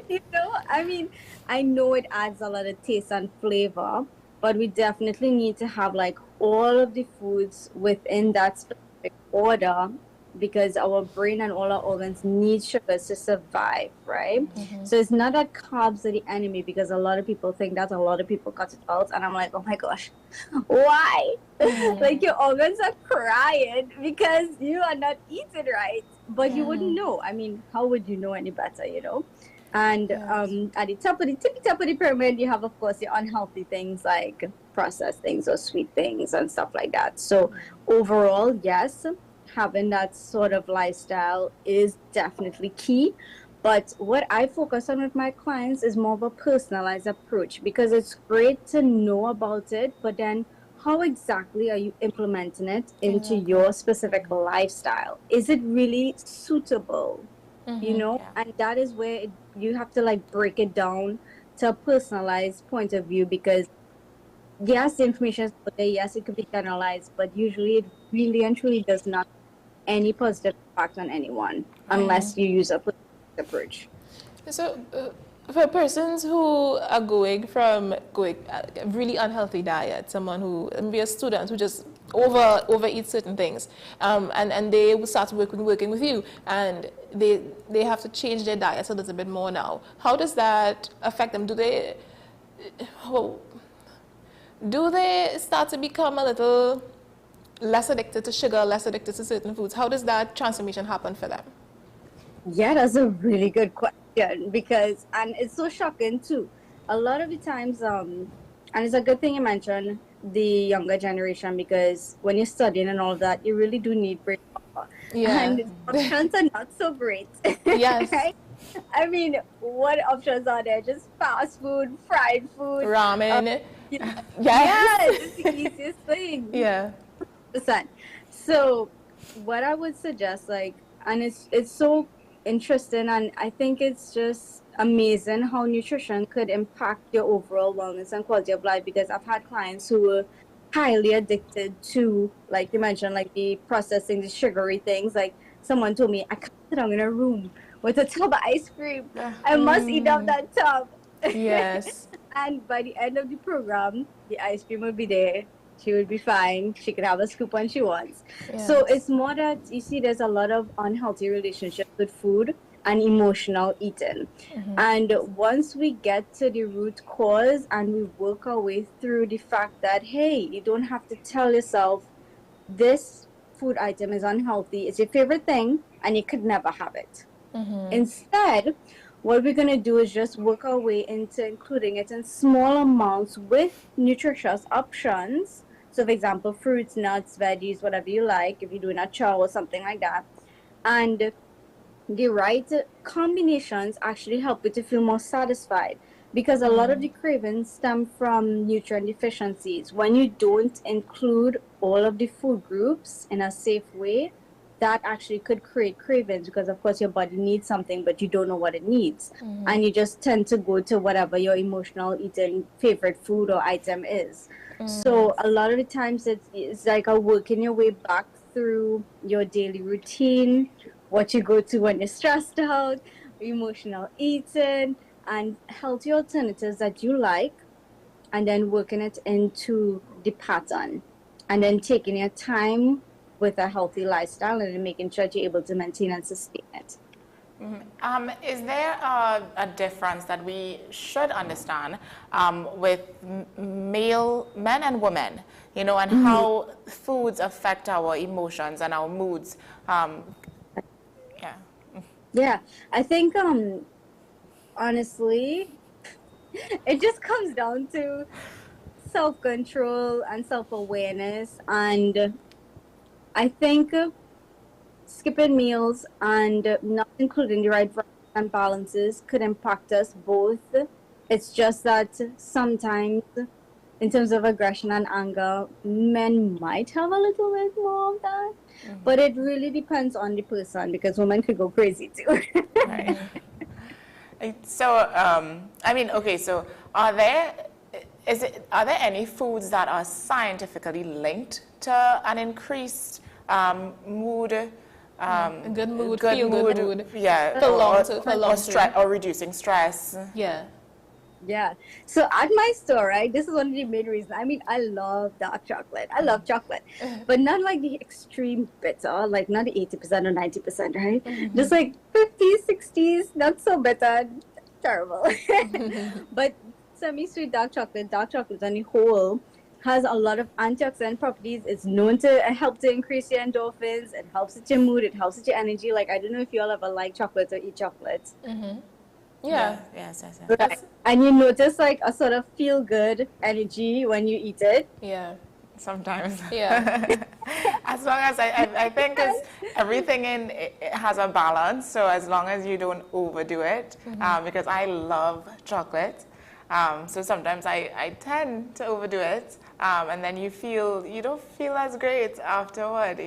You know, I mean, I know it adds a lot of taste and flavor, but we definitely need to have like all of the foods within that specific order, because our brain and all our organs need sugars to survive, right? So it's not that carbs are the enemy, because a lot of people think that, a lot of people cut it out, and I'm like, oh my gosh, why? Like your organs are crying because you are not eating right, but you wouldn't know. I mean, how would you know any better, you know? And at the top of the tippy top of the pyramid, you have, of course, the unhealthy things like processed things or sweet things and stuff like that. So overall, yes, having that sort of lifestyle is definitely key. But what I focus on with my clients is more of a personalized approach, because it's great to know about it, but then how exactly are you implementing it into your specific lifestyle? Is it really suitable? You know, and that is where you have to like break it down to a personalized point of view, because yes, the information is out there, yes, it could be generalized, but usually it really and truly does not any positive impact on anyone unless you use a positive approach. So for persons who are going from a really unhealthy diet, someone who, maybe a student who just overeat certain things, and they will start working with you, and they have to change their diet a little bit more now. How does that affect them? Do they start to become a little less addicted to sugar, less addicted to certain foods? How does that transformation happen for them? Yeah, that's a really good question, because, and it's so shocking too. A lot of the times, and it's a good thing you mentioned the younger generation, because when you're studying and all that, you really do need brain power. Yeah. And options are not so great. Yes. Right? I mean, what options are there? Just fast food, fried food, ramen. Yeah, Yes. it's the easiest thing. Yeah. So, what I would suggest, like, and it's so interesting, and I think it's just amazing how nutrition could impact your overall wellness and quality of life, because I've had clients who were highly addicted to, like you mentioned, like the processing, the sugary things. Like someone told me, I can't sit down in a room with a tub of ice cream. I must eat up that tub. Yes. And by the end of the program, the ice cream would be there. She would be fine. She could have a scoop when she wants. Yes. So it's more that, you see, there's a lot of unhealthy relationships with food and emotional eating. And once we get to the root cause and we work our way through the fact that, hey, you don't have to tell yourself this food item is unhealthy, it's your favorite thing, and you could never have it. Instead, what we're going to do is just work our way into including it in small amounts with nutritious options. So, for example, fruits, nuts, veggies, whatever you like, if you're doing a chow or something like that. And the right combinations actually help you to feel more satisfied, because a lot of the cravings stem from nutrient deficiencies. When you don't include all of the food groups in a safe way, that actually could create cravings, because of course your body needs something but you don't know what it needs, and you just tend to go to whatever your emotional eating favorite food or item is. So a lot of the times it's like a working your way back through your daily routine, what you go to when you're stressed out, emotional eating, and healthy alternatives that you like, and then working it into the pattern, and then taking your time with a healthy lifestyle and making sure you're able to maintain and sustain it. Is there a difference that we should understand with men and women, and how foods affect our emotions and our moods? Yeah, I think honestly, it just comes down to self-control and self-awareness, and I think skipping meals and not including the right variety and balances could impact us both. It's just that sometimes, in terms of aggression and anger, men might have a little bit more of that. But it really depends on the person, because women could go crazy too. Right. So, so are there any foods that are scientifically linked to an increased mood, good mood, feel good mood, yeah, or reducing stress? Yeah. So at my store, right, this is one of the main reasons. I mean, I love dark chocolate. I love chocolate, but not like the extreme bitter, like not the 80% or 90%, right? Just like 50s, 60s, not so bitter, terrible. But semi-sweet dark chocolate on the whole has a lot of antioxidant properties. It's known to help to increase your endorphins. It helps with your mood. It helps with your energy. Like, I don't know if you all ever like chocolate or eat chocolate. Yeah. Yes. Right. And you notice like a sort of feel-good energy when you eat it. Yeah. Sometimes. Yeah. As long as I think everything it has a balance. So as long as you don't overdo it, because I love chocolate. So sometimes I tend to overdo it, and then you don't feel as great afterward,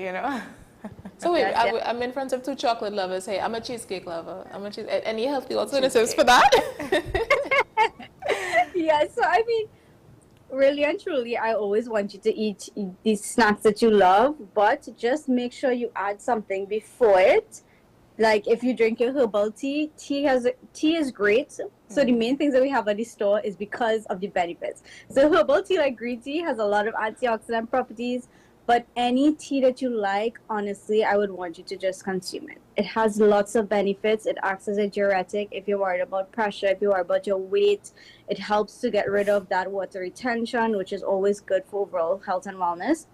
So wait, I'm in front of two chocolate lovers. Hey, I'm a cheesecake lover. Any healthy alternatives for that? Yeah, so I mean, really and truly, I always want you to eat these snacks that you love, but just make sure you add something before it. Like if you drink your herbal tea, tea is great. So the main things that we have at the store is because of the benefits. So herbal tea, like green tea, has a lot of antioxidant properties. But any tea that you like, honestly, I would want you to just consume it. It has lots of benefits. It acts as a diuretic if you're worried about pressure, if you're worried about your weight. It helps to get rid of that water retention, which is always good for overall health and wellness.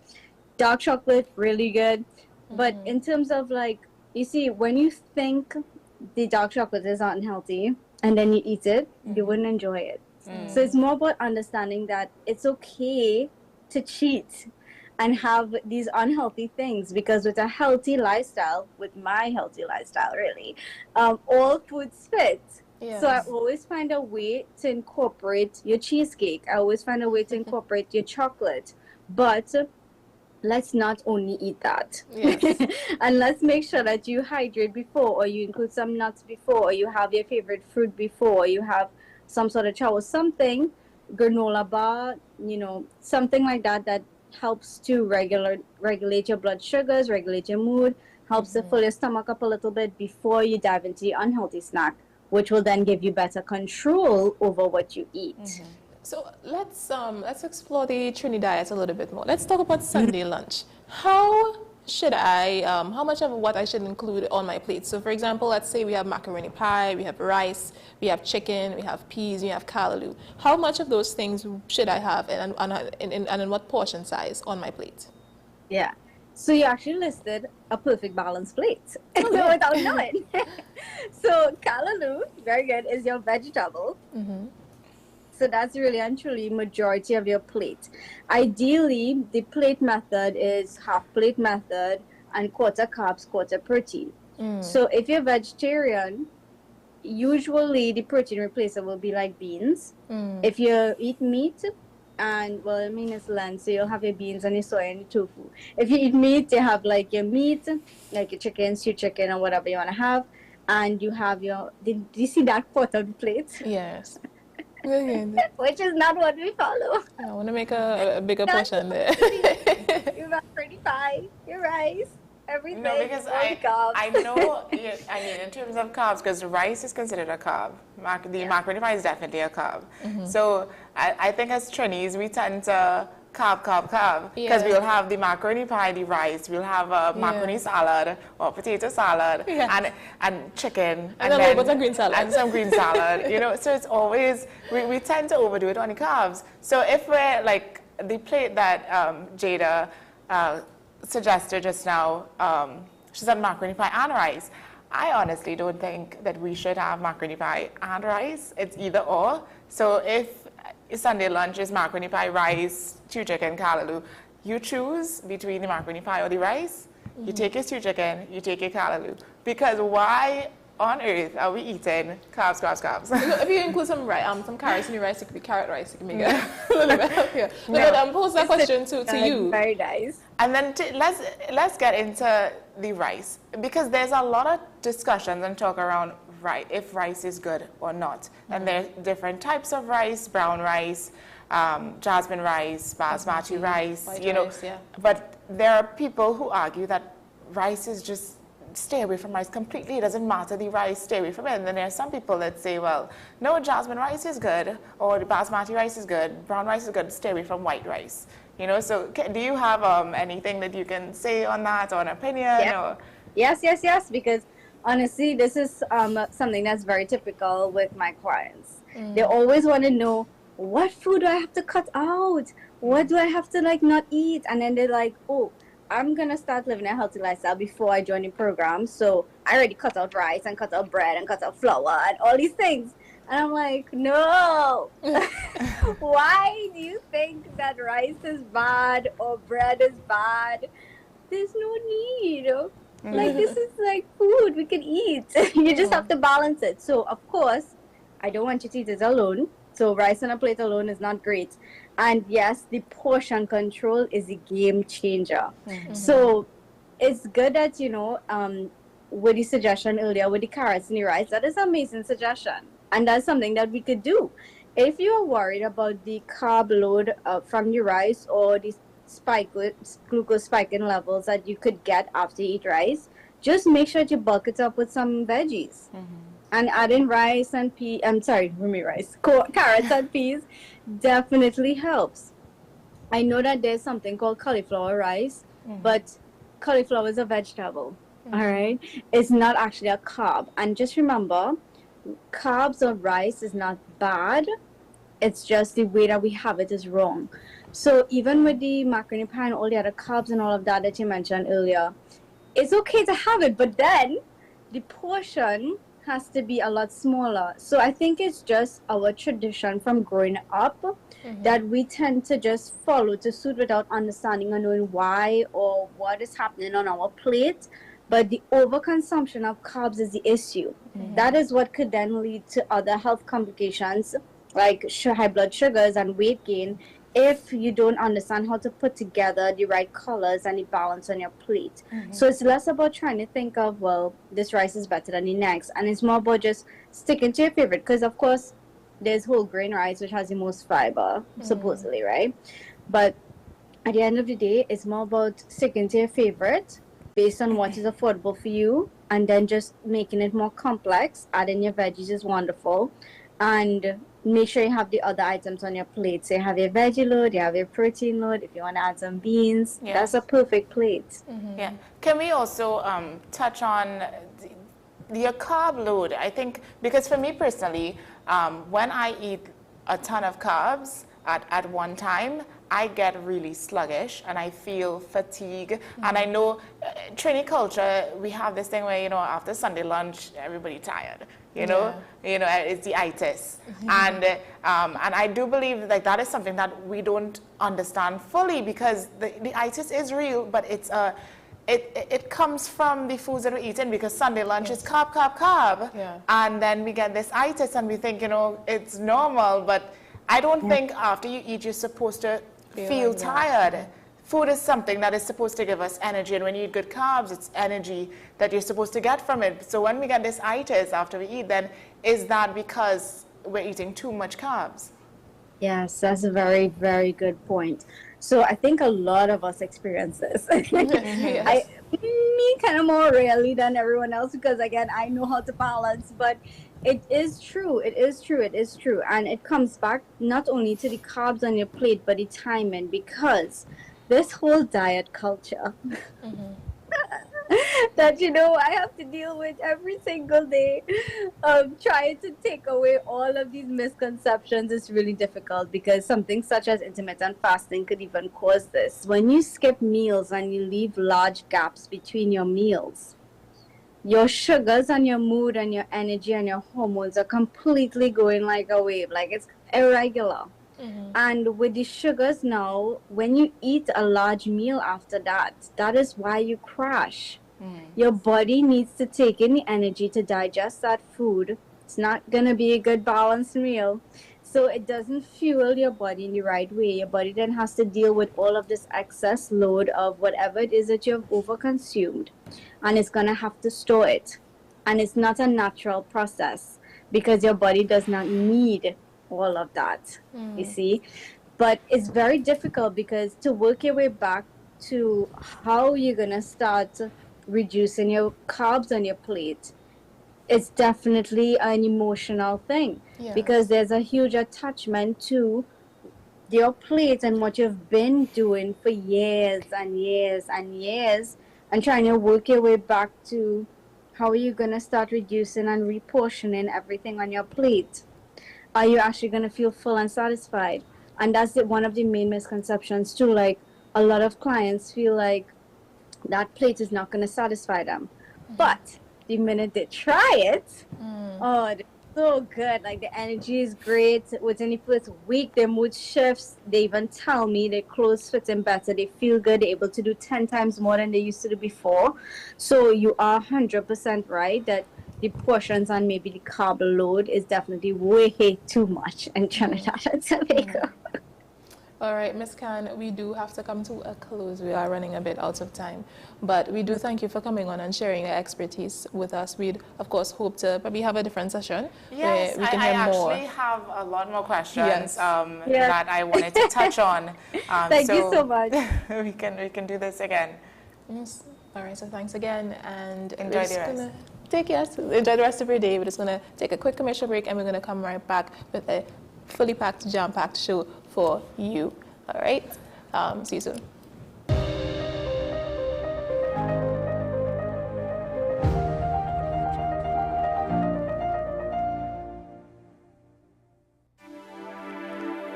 Dark chocolate, really good. But in terms of like, you see, when you think the dark chocolate is unhealthy and then you eat it, you wouldn't enjoy it. So it's more about understanding that it's okay to cheat and have these unhealthy things, because with a healthy lifestyle, with my healthy lifestyle really, all foods fit. Yes. So I always find a way to incorporate your cheesecake. I always find a way to incorporate your chocolate. But let's not only eat that. Yes. And let's make sure that you hydrate before, or you include some nuts before, or you have your favorite fruit before, or you have some sort of chow, something, granola bar, you know, something like that that helps to regulate your blood sugars, regulate your mood, helps to fill your stomach up a little bit before you dive into the unhealthy snack, which will then give you better control over what you eat. So let's explore the Trini diet a little bit more. Let's talk about Sunday lunch. How should I, how much of what I should include on my plate? So for example, let's say we have macaroni pie, we have rice, we have chicken, we have peas, we have callaloo. How much of those things should I have and in what portion size on my plate? Yeah. So you actually listed a perfect balanced plate without knowing. So callaloo, very good, is your vegetable. So that's really and truly majority of your plate. Ideally, the plate method is half plate method and quarter carbs, quarter protein. So if you're vegetarian, usually the protein replacer will be like beans. If you eat meat, and well, I mean it's land, so you'll have your beans and your soy and your tofu. If you eat meat, you have like your meat, like your chicken, stewed chicken, or whatever you want to have, and you have your. Did you see that part of the plate? Yes. Which is not what we follow. I want to make a bigger portion there. Your macaroni pie, your rice, everything. No, because I know, I mean, in terms of carbs, because rice is considered a carb. The macaroni pie is definitely a carb. So I think as Trinis, we tend to carb, because we'll have the macaroni pie, the rice, we'll have a macaroni salad or potato salad and chicken and a little bit of green salad and some green salad, you know. So it's always we tend to overdo it on the carbs. So if we're like the plate that Jada suggested just now, she said macaroni pie and rice. I honestly don't think that we should have macaroni pie and rice. It's either or. So if Sunday lunch is macaroni pie, rice, stewed chicken, callaloo, you choose between the macaroni pie or the rice. You take your stewed chicken, you take your callaloo. Because why on earth are we eating carbs? If you include some carrots in your rice, it could be carrot rice. It can make it a little bit healthier. But pose that question to you. Very nice. And then let's get into the rice, because there's a lot of discussions and talk around if rice is good or not. And there's different types of rice: brown rice, jasmine rice, basmati rice, white you know. rice, yeah. But there are people who argue that rice is just, stay away from rice completely. It doesn't matter the rice, stay away from it. And then there are some people that say, well, no, jasmine rice is good, or the basmati rice is good, brown rice is good, stay away from white rice. You know, so do you have anything that you can say on that, or an opinion? Yeah. Or? Yes, because honestly, this is something that's very typical with my clients. They always want to know, what food do I have to cut out? What do I have to like not eat? And then they're like, oh, I'm going to start living a healthy lifestyle before I join the program. So I already cut out rice and cut out bread and cut out flour and all these things. And I'm like, no. Why do you think that rice is bad or bread is bad? There's no need. Like, this is like food we can eat. You just have to balance it. So, of course, I don't want you to eat it alone. So rice on a plate alone is not great. And yes, the portion control is a game changer. So it's good that, you know, with the suggestion earlier with the carrots and the rice, that is an amazing suggestion. And that's something that we could do. If you're worried about the carb load from your rice or the glucose spiking levels that you could get after you eat rice, just make sure you bulk it up with some veggies. And adding rice and carrots and peas definitely helps. I know that there's something called cauliflower rice, but cauliflower is a vegetable, all right? It's not actually a carb. And just remember, carbs or rice is not bad. It's just the way that we have it is wrong. So even with the macaroni pie and all the other carbs and all of that that you mentioned earlier, it's okay to have it, but then the portion has to be a lot smaller. So I think it's just our tradition from growing up that we tend to just follow to suit without understanding or knowing why or what is happening on our plate. But the overconsumption of carbs is the issue. That is what could then lead to other health complications like high blood sugars and weight gain if you don't understand how to put together the right colors and the balance on your plate. So it's less about trying to think of, well, this rice is better than the next, and it's more about just sticking to your favorite, because of course there's whole grain rice which has the most fiber, supposedly, right? But at the end of the day, it's more about sticking to your favorite based on what is affordable for you, and then just making it more complex. Adding your veggies is wonderful, and make sure you have the other items on your plate. So you have your veggie load, you have your protein load. If you want to add some beans, that's a perfect plate. Yeah. Can we also touch on your carb load? I think, because for me personally, when I eat a ton of carbs at one time, I get really sluggish and I feel fatigue. And I know Trini culture, we have this thing where, you know, after Sunday lunch, everybody tired. You know, it's the itis, and I do believe like that is something that we don't understand fully, because the itis is real, but it's it comes from the foods that we're eating, because Sunday lunch is carb, and then we get this itis and we think, you know, it's normal, but I don't think after you eat you're supposed to feel tired. Food is something that is supposed to give us energy, and when you eat good carbs, it's energy that you're supposed to get from it. So when we get this itis after we eat, then is that because we're eating too much carbs? Yes, that's a very, very good point. So I think a lot of us experience this. Me kind of more rarely than everyone else, because again, I know how to balance, but it is true. It is true. It is true. And it comes back not only to the carbs on your plate, but the timing, because this whole diet culture that, you know, I have to deal with every single day, trying to take away all of these misconceptions is really difficult, because something such as intermittent fasting could even cause this. When you skip meals and you leave large gaps between your meals, your sugars and your mood and your energy and your hormones are completely going like a wave, like it's irregular. And with the sugars now, when you eat a large meal after that, that is why you crash. Your body needs to take in the energy to digest that food. It's not going to be a good balanced meal. So it doesn't fuel your body in the right way. Your body then has to deal with all of this excess load of whatever it is that you've overconsumed. And it's going to have to store it. And it's not a natural process, because your body does not need all of that, you see. But it's very difficult, because to work your way back to how you're going to start reducing your carbs on your plate, it's definitely an emotional thing, because there's a huge attachment to your plate and what you've been doing for years and years and years, and trying to work your way back to how are you going to start reducing and reportioning everything on your plate. Are you actually going to feel full and satisfied? And that's one of the main misconceptions too. Like, a lot of clients feel like that plate is not going to satisfy them. But the minute they try it, oh, they're so good. Like, the energy is great. Within the first week, their mood shifts. They even tell me their clothes fit them better. They feel good. They're able to do 10 times more than they used to do before. So you are 100% right that the portions and maybe the carb load is definitely way too much in Trinidad and Tobago. All right, Ms. Khan, we do have to come to a close. We are running a bit out of time. But we do thank you for coming on and sharing your expertise with us. We'd, of course, hope to probably have a different session where we can hear more. I actually have a lot more questions that I wanted to touch on. Thank you so much. we can do this again. Yes. All right, so thanks again. And enjoy the rest. Enjoy the rest of your day. We're just going to take a quick commercial break, and we're going to come right back with a fully packed, jam-packed show for you. All right? See you soon.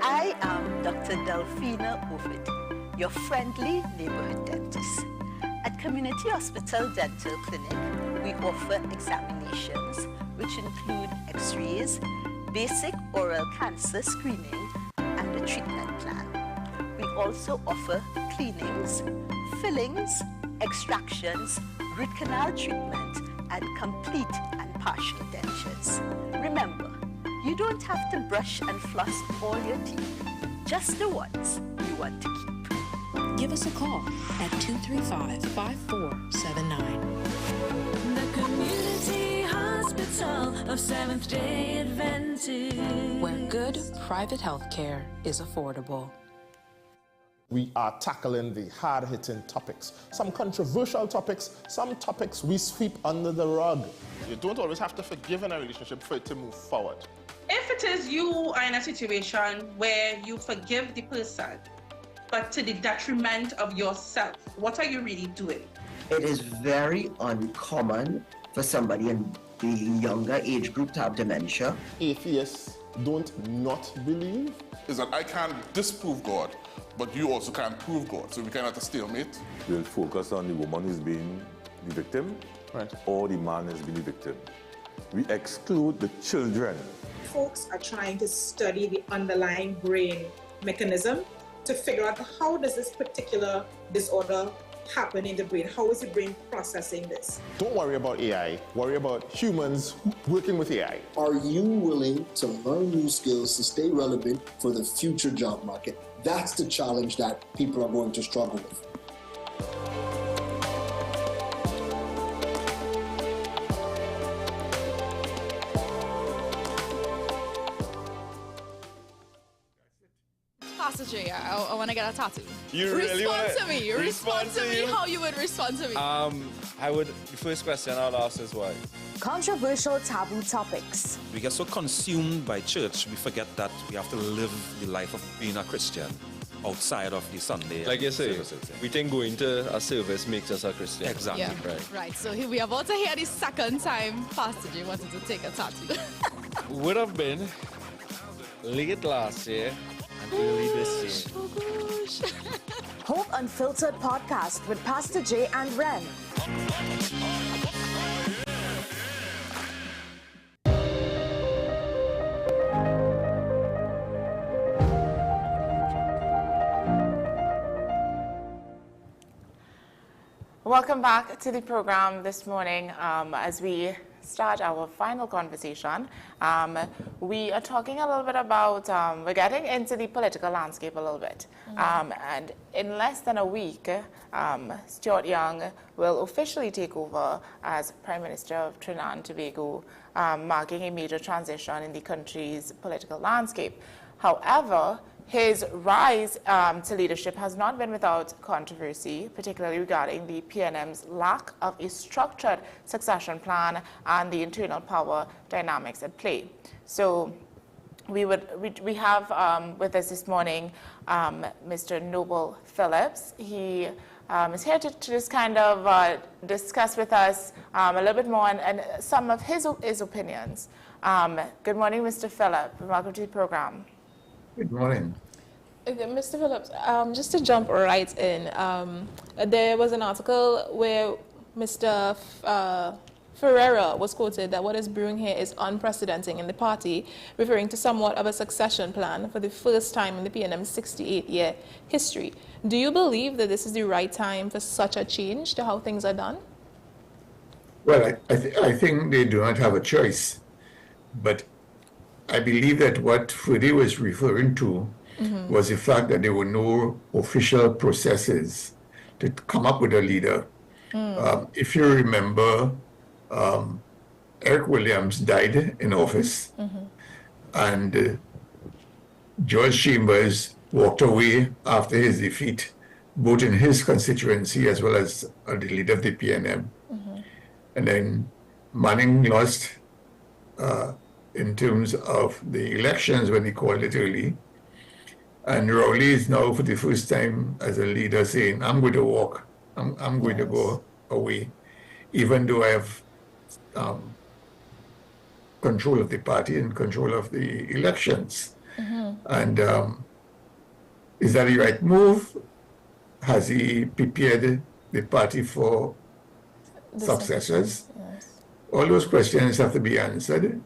I am Dr. Delphina Ovid, your friendly neighborhood dentist. At Community Hospital Dental Clinic, we offer examinations which include x-rays, basic oral cancer screening, and a treatment plan. We also offer cleanings, fillings, extractions, root canal treatment, and complete and partial dentures. Remember, you don't have to brush and floss all your teeth, just the ones you want to keep. Give us a call at 235-5479. The Community Hospital of Seventh-day Adventist, where good private health care is affordable. We are tackling the hard-hitting topics, some controversial topics, some topics we sweep under the rug. You don't always have to forgive in a relationship for it to move forward. If it is you are in a situation where you forgive the person, but to the detriment of yourself, what are you really doing? It is very uncommon for somebody in the younger age group to have dementia. Atheists don't not believe. Is that I can't disprove God, but you also can't prove God, so we cannot have a stalemate. We'll focus on the woman who's being the victim, right, or the man who's being the victim. We exclude the children. Folks are trying to study the underlying brain mechanism to figure out how does this particular disorder happen in the brain? How is the brain processing this? Don't worry about AI, worry about humans working with AI. Are you willing to learn new skills to stay relevant for the future job market? That's the challenge that people are going to struggle with. Passenger, I want to get a tattoo. You really respond wanna to me. respond to you? How you would respond to me? The first question I'll ask is why. Controversial taboo topics. We get so consumed by church, we forget that we have to live the life of being a Christian outside of the Sunday. Like you say, services. we think going to a service makes us a Christian. Exactly. Yeah. Right. Right, so here we are about to hear the second time Pastor J wanted to take a tattoo. Would have been late last year and early this year. Oh gosh. Hope Unfiltered podcast with Pastor J and Ren. Welcome back to the program this morning. As we start our final conversation, we are talking a little bit about, we're getting into the political landscape a little bit. And in less than a week, Stuart Young will officially take over as Prime Minister of Trinidad and Tobago, marking a major transition in the country's political landscape. However, his rise to leadership has not been without controversy, particularly regarding the PNM's lack of a structured succession plan and the internal power dynamics at play. So we have with us this morning Mr. Noble Phillips. He is here to just kind of discuss with us a little bit more and some of his opinions. Good morning, Mr. Phillips. Welcome to the program. Good morning. Mr. Phillips, just to jump right in, there was an article where Mr. Ferreira was quoted that what is brewing here is unprecedented in the party, referring to somewhat of a succession plan for the first time in the PNM's 68-year history. Do you believe that this is the right time for such a change to how things are done? Well, I think they do not have a choice, but I believe that what Freddie was referring to was the fact that there were no official processes to come up with a leader. If you remember, Eric Williams died in office, and George Chambers walked away after his defeat, both in his constituency as well as the leader of the PNM. And then Manning lost in terms of the elections when he called it early. And Rowley is now for the first time as a leader saying, I'm going to walk, I'm going to go away, even though I have control of the party and control of the elections. And is that the right move? Has he prepared the party for successors? All those questions have to be answered.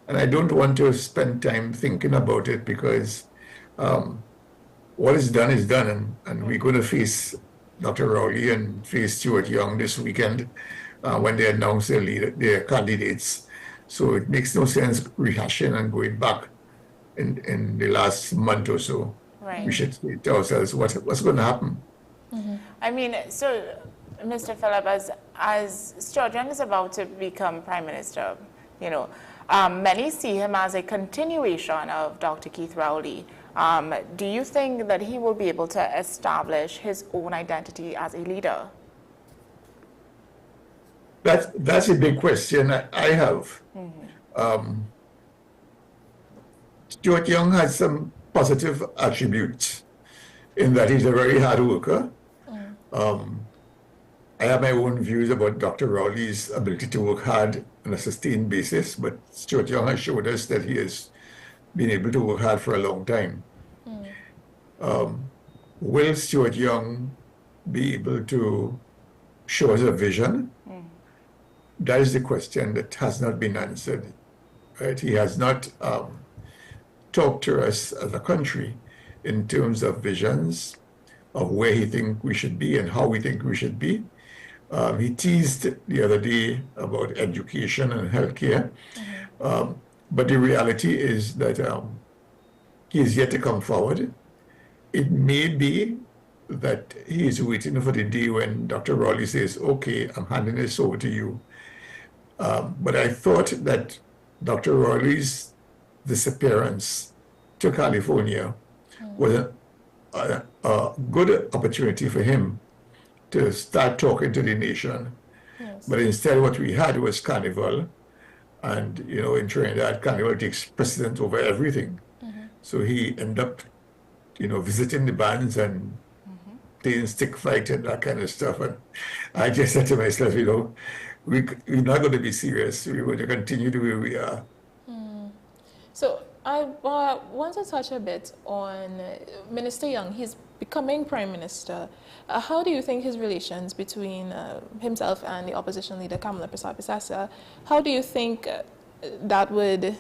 And I don't want to spend time thinking about it because what is done, and we're going to face Dr. Rowley and face Stuart Young this weekend when they announce their candidates. So it makes no sense rehashing and going back in the last month or so. Right. We should say to ourselves what's going to happen. I mean, so, Mr. Phillip, as Stuart Young is about to become Prime Minister, you know, many see him as a continuation of Dr. Keith Rowley. Do you think that he will be able to establish his own identity as a leader? That's a big question I have. Stuart Young has some positive attributes in that he's a very hard worker. I have my own views about Dr. Rowley's ability to work hard on a sustained basis, but Stuart Young has showed us that he has been able to work hard for a long time. Will Stuart Young be able to show us a vision? That is the question that has not been answered. Right? He has not talked to us as a country in terms of visions of where he thinks we should be and how we think we should be. He teased the other day about education and healthcare, but the reality is that he is yet to come forward. It may be that he is waiting for the day when Dr. Rowley says, okay, I'm handing this over to you. But I thought that Dr. Rowley's disappearance to California was a good opportunity for him to start talking to the nation. But instead what we had was Carnival. And, you know, in Trinidad, Carnival takes precedence over everything. So he ended up, you know, visiting the bands and playing stick fight and that kind of stuff. And I just said to myself, you know, we're not going to be serious. We're going to continue the way we are. So I want to touch a bit on Minister Young. He's becoming Prime Minister. How do you think his relations between himself and the opposition leader, Kamala Prasad-Pasasa, how do you think that would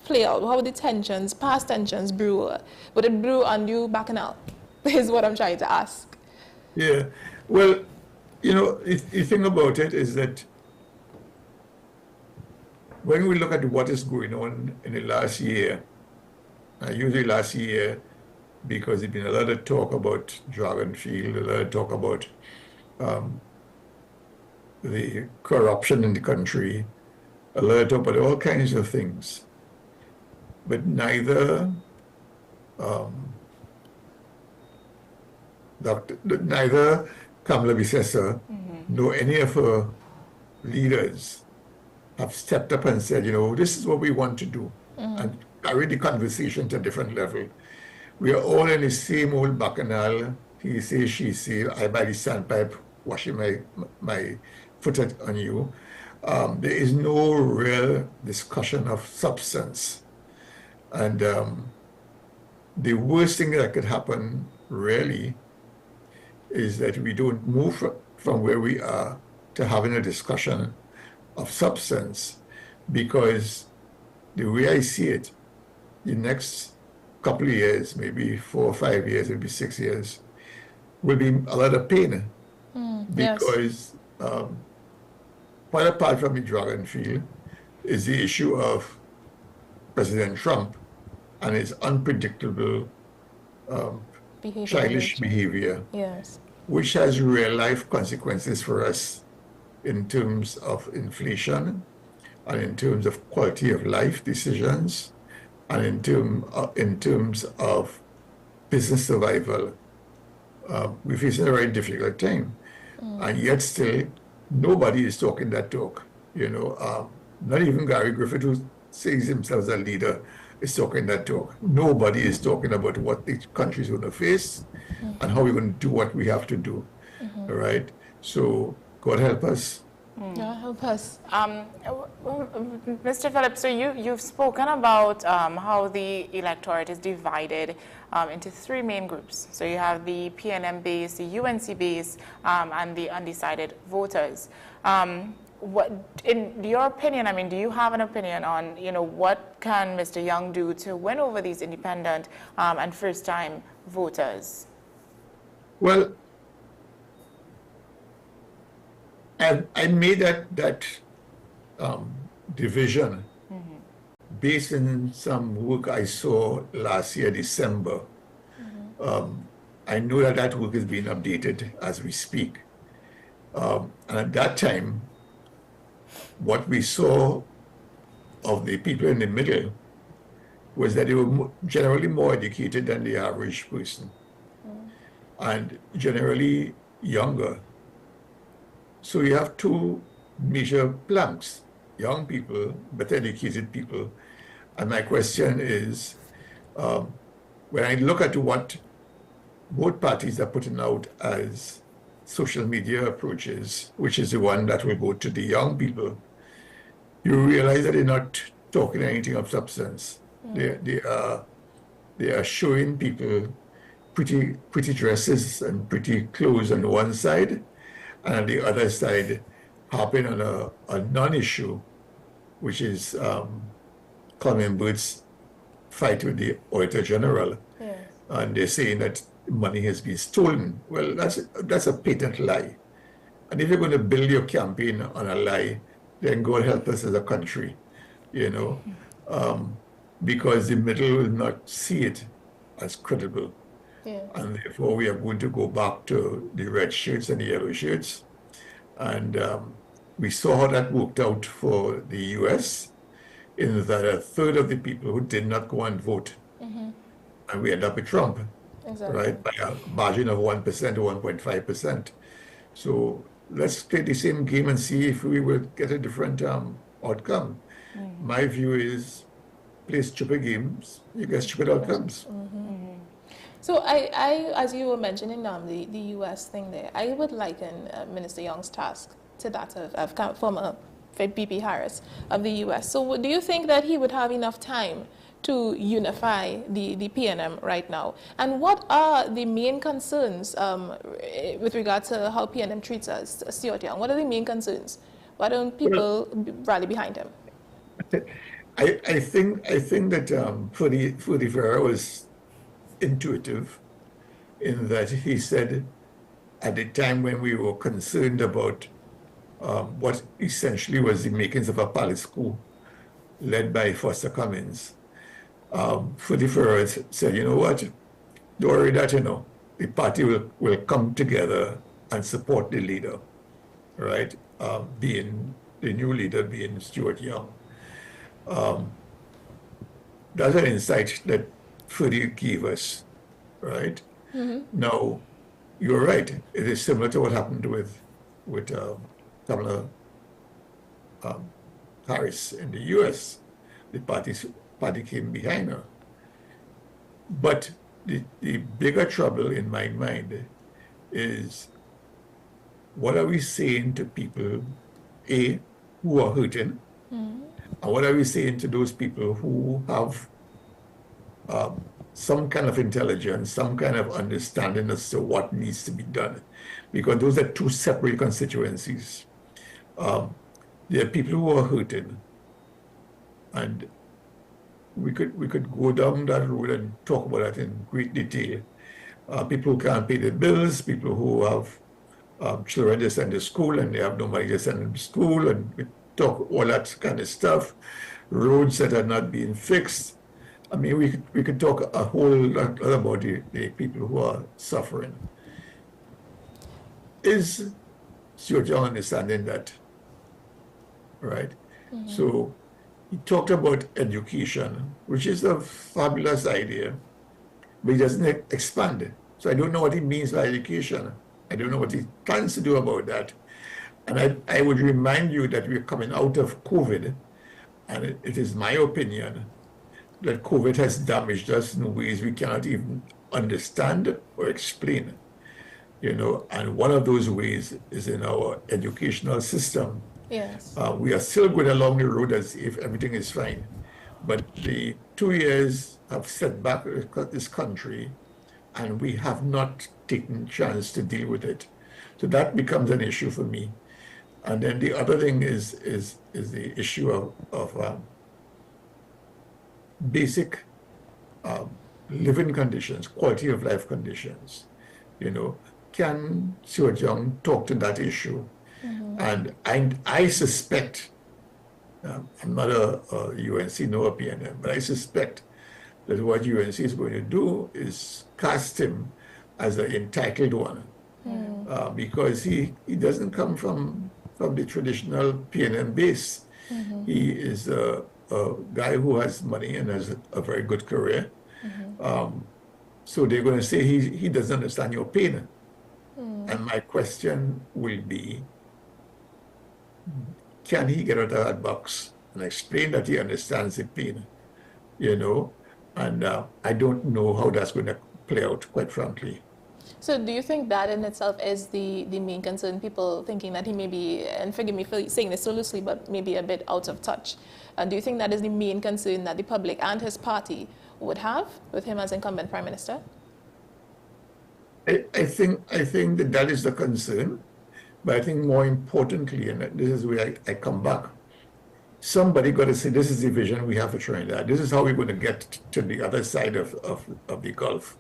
play out? How would the tensions, past tensions, brew? Would it brew a new bacchanal? Is what I'm trying to ask. Yeah. Well, you know, the thing about it is that when we look at what is going on in the last year, usually last year, because there's been a lot of talk about Dragonfield, a lot of talk about the corruption in the country, a lot of talk about all kinds of things. But neither Kamala Prasad nor any of her leaders have stepped up and said, you know, this is what we want to do, and carried the conversation to a different level. We are all in the same old bacchanal. He says, she says, I by the sandpipe, washing my foot on you. There is no real discussion of substance. And the worst thing that could happen, really, is that we don't move from where we are to having a discussion of substance, because the way I see it, the next couple of years, maybe 4 or 5 years, maybe 6 years, will be a lot of pain. Because quite apart from the Dragonfield is the issue of President Trump and his unpredictable childish behavior, which has real life consequences for us in terms of inflation and in terms of quality of life decisions and in terms of business survival. We're facing a very difficult time. And yet still, nobody is talking that talk. You know, not even Gary Griffith, who sees himself as a leader, is talking that talk. Nobody is talking about what the country is going to face and how we're going to do what we have to do. All right? So God help us. Yeah, help us. Mr. Phillips, so you've spoken about how the electorate is divided into three main groups. So you have the PNM base, the UNC base, and the undecided voters. What, in your opinion, I mean, do you have an opinion on, what can Mr. Young do to win over these independent and first-time voters? Well, I made that division based on some work I saw last year, December. I know that work is being updated as we speak. And at that time, what we saw of the people in the middle was that they were generally more educated than the average person and generally younger. So you have two major planks, young people, better educated people. And my question is, when I look at what both parties are putting out as social media approaches, which is the one that will go to the young people, you realize that they're not talking anything of substance. They are showing people pretty dresses and pretty clothes on one side, and on the other side, harping on a non-issue, which is Colin Bird's fight with the Auditor General. Yes. And they're saying that money has been stolen. Well, that's a patent lie. And if you're going to build your campaign on a lie, then God help us as a country, because the middle will not see it as credible. Yeah. And therefore, we are going to go back to the red shirts and the yellow shirts. And we saw how that worked out for the US, in that a third of the people who did not go and vote, and we end up with Trump, right, by a margin of 1% or 1.5%. So let's play the same game and see if we will get a different outcome. My view is, play stupid games, you get stupid outcomes. So I, as you were mentioning the U.S. thing there, I would liken Minister Young's task to that of former BP Harris of the U.S. So do you think that he would have enough time to unify the PNM right now? And what are the main concerns with regard to how PNM treats us, Stuart Young? What are the main concerns? Why don't people rally behind him? I think that Fudi Ferrer was intuitive in that he said at the time when we were concerned about what essentially was the makings of a palace coup led by Foster Cummins, Fudi Ferrer said, you know what, don't worry that, the party will come together and support the leader, right? Being the new leader, being Stuart Young. That's an insight that Fudi gave us, right? Now, you're right. It is similar to what happened with Kamala Harris in the U.S. The party came behind her. But the bigger trouble in my mind is, what are we saying to people, A, who are hurting, and what are we saying to those people who have some kind of intelligence, some kind of understanding as to what needs to be done? Because those are two separate constituencies. There are people who are hurting, and we could go down that road and talk about that in great detail. People who can't pay their bills, people who have children to send to school and they have no money to send them to school, and we talk all that kind of stuff. Roads that are not being fixed. I mean, we could talk a whole lot about the people who are suffering. Is Stuart Young understanding that? Right? So he talked about education, which is a fabulous idea, but he doesn't expand it. So I don't know what he means by education. I don't know what he plans to do about that. And I would remind you that we're coming out of COVID, and it is my opinion that COVID has damaged us in ways we cannot even understand or explain. You know, and one of those ways is in our educational system. Yes. We are still going along the road as if everything is fine. But the 2 years have set back this country, and we have not taken chance to deal with it. So that becomes an issue for me. And then the other thing is the issue of basic living conditions, quality of life conditions. You know, can Seo Jung talk to that issue? And I suspect, I'm not a UNC nor a PNM, but I suspect that what UNC is going to do is cast him as an entitled one, because he doesn't come from the traditional PNM base. He is a guy who has money and has a very good career. So they're going to say he doesn't understand your pain. And my question will be, can he get out of that box and explain that he understands the pain, you know? And I don't know how that's going to play out, quite frankly. So do you think that in itself is the main concern, people thinking that he may be, and forgive me for saying this so loosely, but maybe a bit out of touch? Do you think that is the main concern that the public and his party would have with him as incumbent Prime Minister? I think that is the concern, but I think more importantly, and this is where I come back, somebody got to say, this is the vision we have for Trinidad. This is how we're going to get to the other side of the Gulf.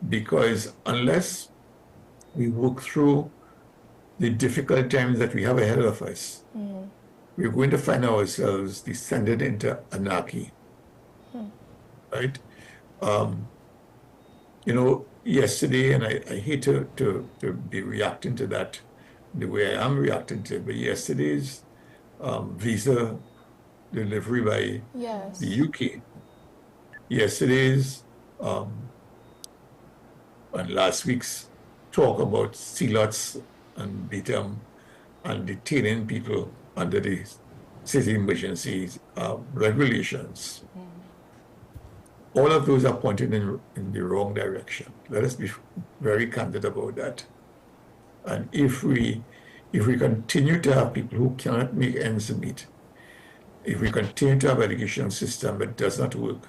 Because unless we work through the difficult times that we have ahead of us, we're going to find ourselves descended into anarchy, right? You know, yesterday, and I hate to be reacting to that the way I am reacting to it, but yesterday's visa delivery by the UK, yesterday's and last week's talk about CLOTs and BTM and detaining people under the city emergency regulations. All of those are pointing in the wrong direction. Let us be very candid about that. And if we continue to have people who cannot make ends meet, if we continue to have an education system that does not work,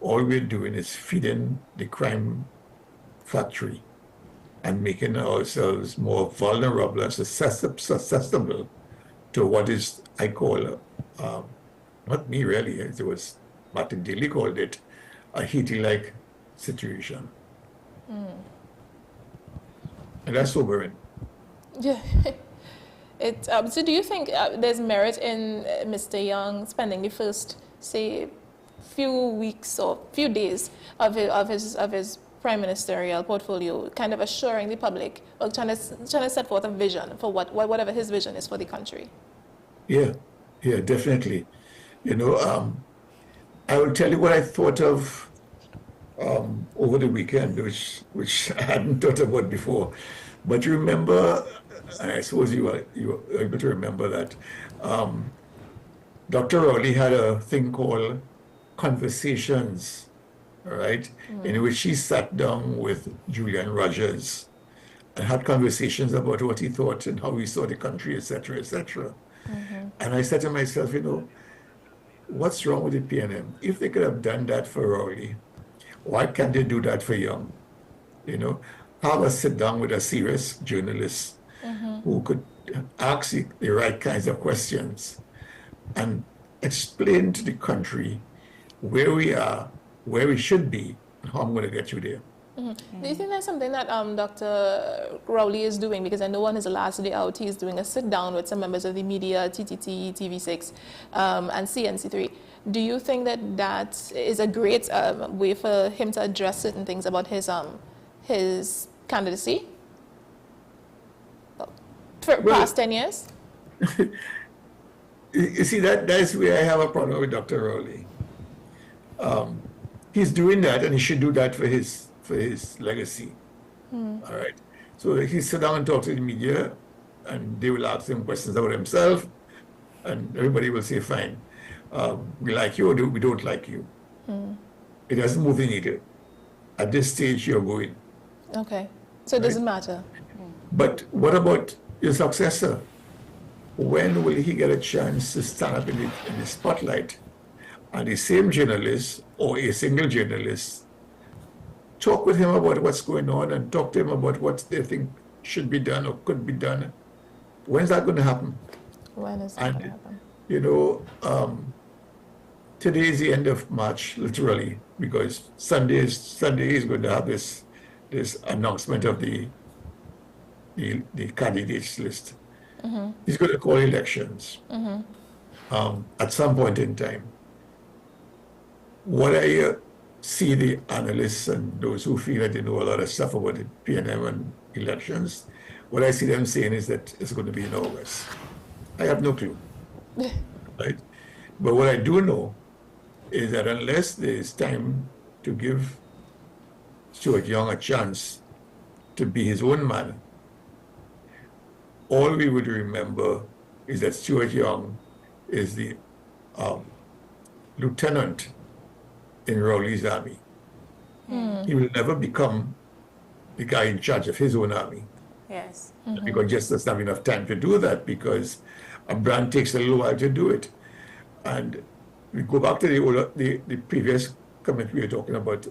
all we're doing is feeding the crime factory and making ourselves more vulnerable and susceptible to what is, I call, not me really, it was Martin Daly called it, a Haiti-like situation. And that's sobering. Yeah. So do you think there's merit in Mr. Young spending the first, say, few weeks or few days of his prime ministerial portfolio, kind of assuring the public, or trying to set forth a vision for whatever his vision is for the country? Yeah, definitely. You know, I will tell you what I thought of over the weekend, which I hadn't thought about before. But you remember, and I suppose you are able to remember that Dr. Rowley had a thing called Conversations, right, in which he sat down with Julian Rogers and had conversations about what he thought and how he saw the country, etc., etc. And I said to myself, you know, what's wrong with the PNM? If they could have done that for Rowley, why can't they do that for Young? You know, have us sit down with a serious journalist who could ask the right kinds of questions and explain to the country where we are, where we should be, and how I'm going to get you there. Do you think that's something that Dr. Rowley is doing? Because I know on his last day out, he's doing a sit-down with some members of the media, TTT, TV6, and CNC3. Do you think that is a great way for him to address certain things about his candidacy for past 10 years? You see, that's where I have a problem with Dr. Rowley. He's doing that, and he should do that for his legacy. All right. So he sit down and talk to the media, and they will ask him questions about himself, and everybody will say, fine, we like you or we don't like you. It doesn't move the needle. At this stage, you're going. Okay. So it doesn't matter. But what about your successor? When will he get a chance to stand up in the spotlight and the same journalist or a single journalist talk with him about what's going on and talk to him about what they think should be done or could be done? When's that going to happen? When is that going to happen? You know, today is the end of March, literally, because Sunday is going to have this announcement of the candidates list. He's going to call elections at some point in time. What I see the analysts and those who feel that they know a lot of stuff about the PNM and elections, what I see them saying is that it's going to be in August. I have no clue, right? But what I do know is that unless there is time to give Stuart Young a chance to be his own man, all we would remember is that Stuart Young is the lieutenant in Rowley's army. He will never become the guy in charge of his own army. Yes. Because just doesn't have enough time to do that, because a brand takes a little while to do it. And we go back to the previous comment we were talking about,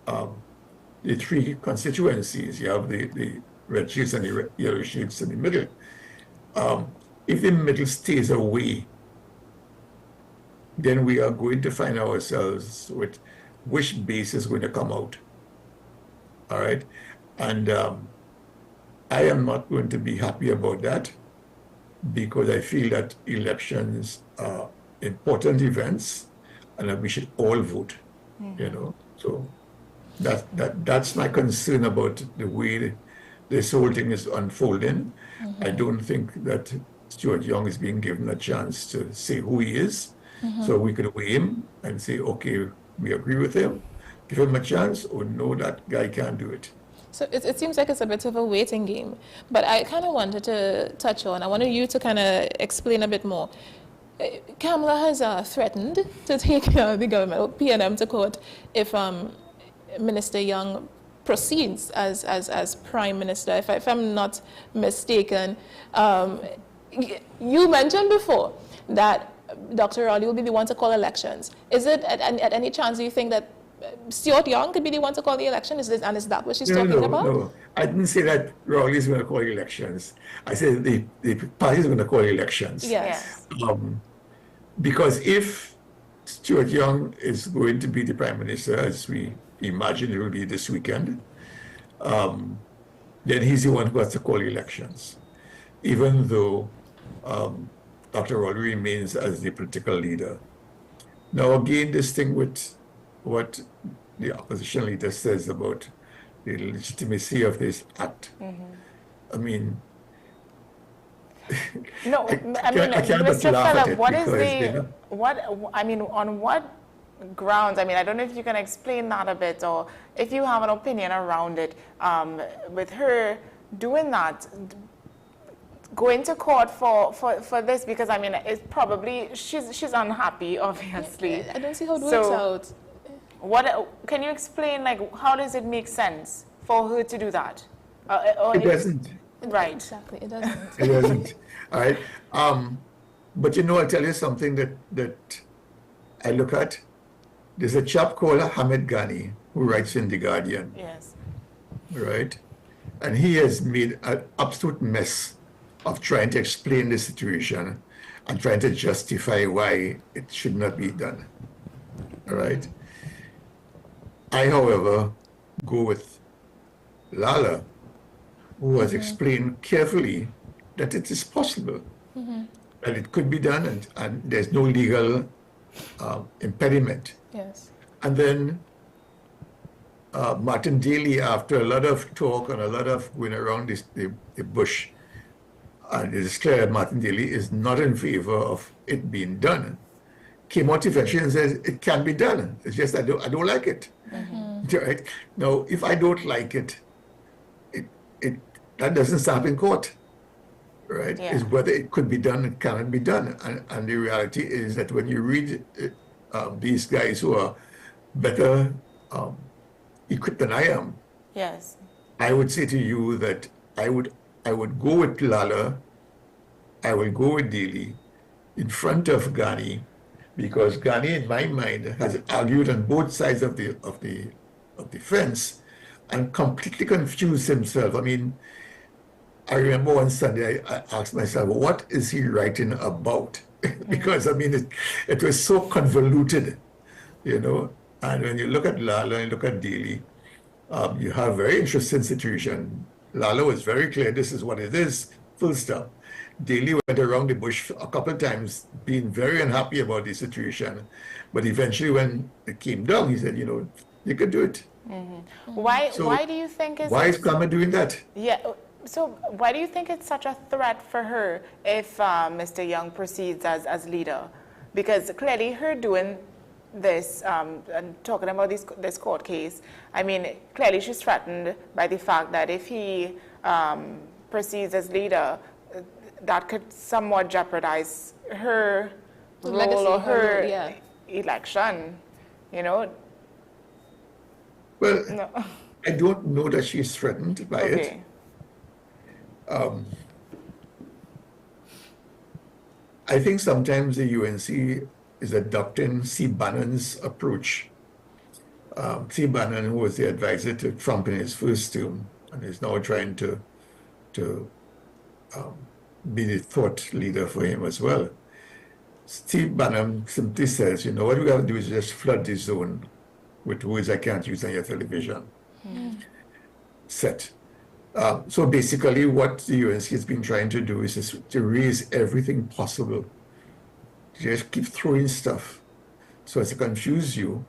the three constituencies. You have the red sheets and the yellow sheets in the middle. If the middle stays away, then we are going to find ourselves with which base is going to come out. All right? And I am not going to be happy about that, because I feel that elections are important events and that we should all vote, you know? So that's my concern about the way this whole thing is unfolding. I don't think that Stuart Young is being given a chance to say who he is. So we could weigh him and say, okay, we agree with him, give him a chance, or no, that guy can't do it. So it seems like it's a bit of a waiting game. But I kind of wanted to touch on, I wanted you to kind of explain a bit more. Kamala has threatened to take the government, or PNM, to court if Minister Young proceeds as Prime Minister, if I'm not mistaken. You mentioned before that Dr. Rowley will be the one to call elections. Is it, at any chance, do you think that Stuart Young could be the one to call the election? Is that what she's talking about? No, I didn't say that Rowley is going to call elections. I said the party is going to call elections. Yes. Because if Stuart Young is going to be the Prime Minister, as we imagine it will be this weekend, then he's the one who has to call elections, even though Dr. Rowley remains as the political leader. Now, again, this thing with what the opposition leader says about the legitimacy of this act. I mean, no, Mr. Phillip, what is the, on what grounds? I mean, I don't know if you can explain that a bit, or if you have an opinion around it, with her doing that, going to court for this, because I mean, it's probably, she's unhappy, obviously. I don't see how it works out. What can you explain? Like, how does it make sense for her to do that? It doesn't. Right. Exactly. It doesn't. It doesn't. All right. But you know, I'll tell you something that I look at. There's a chap called Hamid Ghani who writes in The Guardian. Yes. Right. And he has made an absolute mess of trying to explain the situation and trying to justify why it should not be done. All right. I, however, go with Lala, who has explained carefully that it is possible, that it could be done, and there's no legal impediment. Yes. And then Martin Daly, after a lot of talk and a lot of going around the bush, and it is clear that Martin Daly is not in favor of it being done, came out eventually and says it can be done. It's just I don't like it. Right? Now, if I don't like it, that doesn't stop in court, right? Yeah. It's whether it could be done, it cannot be done. And the reality is that when you read these guys who are better equipped than I am, Yes. I would say to you that I would go with Lala, I will go with Daly in front of Ghani, because Ghani, in my mind, has argued on both sides of the fence and completely confused himself. I mean, I remember one Sunday I asked myself, what is he writing about? Because I mean, it was so convoluted, you know. And when you look at Lala and look at Daly, you have a very interesting situation. Lala was very clear, this is what it is, full stop. Daly went around the bush a couple of times, being very unhappy about the situation. But eventually when it came down, he said, you know, you could do it. Why do you think why is Kama doing that? Yeah, so why do you think it's such a threat for her if Mr. Young proceeds as leader? Because clearly her doing this and talking about this court case, I mean, clearly she's threatened by the fact that if he proceeds as leader, that could somewhat jeopardize her role or her election, you know? Well, no. I don't know that she's threatened by it. I think sometimes the UNC is adopting C. Bannon's approach. C. Bannon, who was the advisor to Trump in his first term, and is now trying to be the thought leader for him as well. Steve Bannon simply says, you know, what we have to do is just flood the zone with words I can't use on your television set. So basically what the UNC has been trying to do is just to raise everything possible. Just keep throwing stuff so as to confuse you.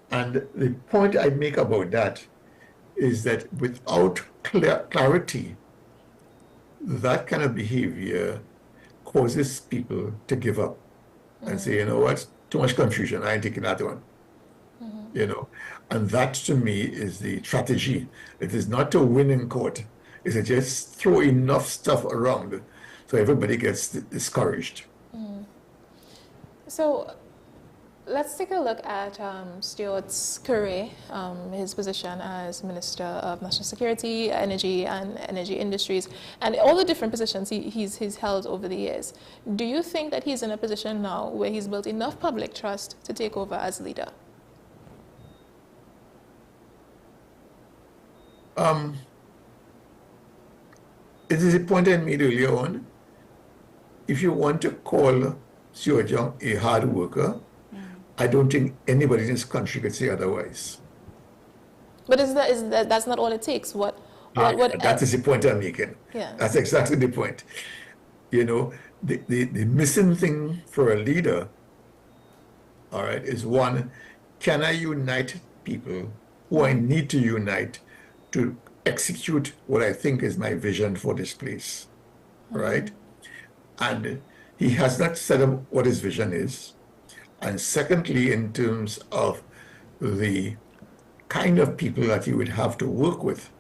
And the point I make about that is that without clarity, that kind of behavior causes people to give up and say, you know what, too much confusion, I ain't taking that one. You know, and that to me is the strategy. It is not to win in court. It's to just throw enough stuff around so everybody gets discouraged. So let's take a look at Stuart Curry, his position as Minister of National Security, Energy and Energy Industries, and all the different positions he's held over the years. Do you think that he's in a position now where he's built enough public trust to take over as leader? It is a point I made earlier on. If you want to call Stuart Young a hard worker, I don't think anybody in this country could say otherwise. But that's not all it takes? That is the point I'm making. Yeah. That's exactly the point. You know, the missing thing for a leader, all right, is one, can I unite people who I need to unite to execute what I think is my vision for this place, right? And he has not said what his vision is. And secondly, in terms of the kind of people that you would have to work with,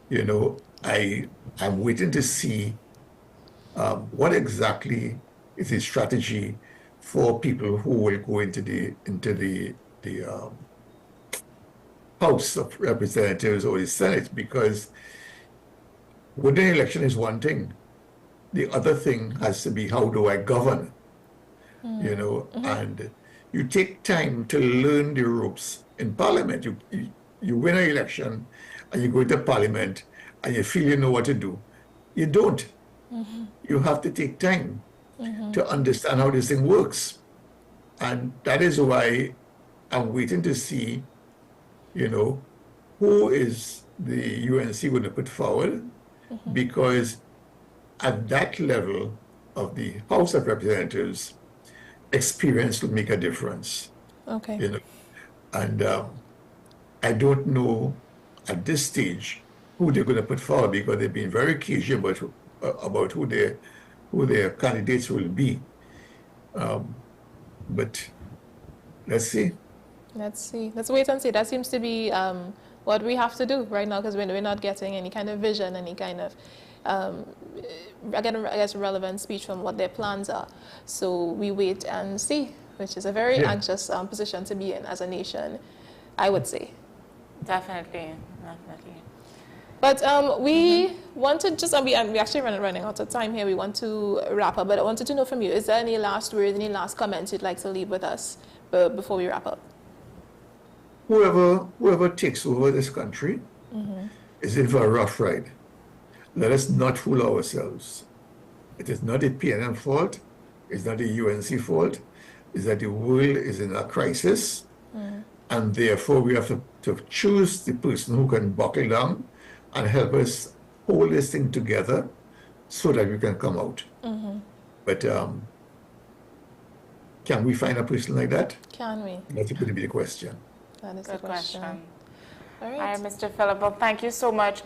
you know, I'm waiting to see what exactly is his strategy for people who will go into the House of Representatives or the Senate, because winning an election is one thing. The other thing has to be, how do I govern? You know, and you take time to learn the ropes in Parliament. You win an election and you go to Parliament and you feel you know what to do. You don't. You have to take time to understand how this thing works. And that is why I'm waiting to see, you know, who is the UNC going to put forward, because at that level of the House of Representatives, experience will make a difference. Okay. You know, and I don't know at this stage who they're going to put forward, because they've been very cagey about who their candidates will be. But let's see. Let's see. Let's wait and see. That seems to be what we have to do right now, because we're not getting any kind of vision, any kind of, again, I guess, relevant speech from what their plans are. So we wait and see which is a very anxious position to be in as a nation, I would say. Definitely, definitely. But we wanted just, we actually running out of time here. We want to wrap up, but I wanted to know from you, is there any last words, any last comments you'd like to leave with us before we wrap up? Whoever takes over this country is in for a rough ride. Let us not fool ourselves. It is not the PNM fault. It's not the UNC fault. It's that the world is in a crisis. And therefore, we have to choose the person who can buckle down and help us hold this thing together so that we can come out. But can we find a person like that? Can we? That's going to be the question. That is the question. All right. All right, Mr. Phillip, well, thank you so much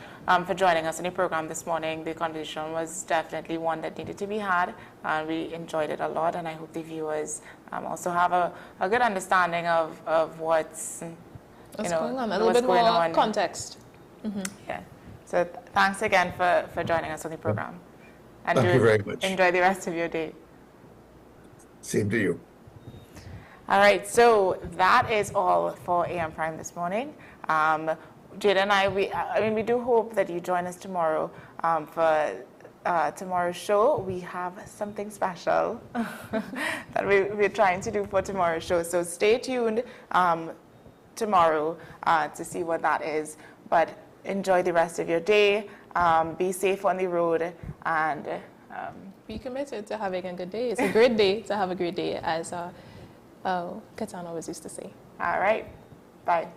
for joining us in the program this morning. The conversation was definitely one that needed to be had. We enjoyed it a lot, and I hope the viewers also have a good understanding of what's going on, a little bit more context. Yeah. So thanks again for joining us on the program. And thank you very much. Enjoy the rest of your day. Same to you. All right, so that is all for AM Prime this morning. Jada and I we do hope that you join us tomorrow for tomorrow's show. We have something special that we're trying to do for tomorrow's show. So stay tuned tomorrow to see what that is. But enjoy the rest of your day. Be safe on the road, and be committed to having a good day. It's a great day to have a great day, as Katan always used to say. All right. Bye.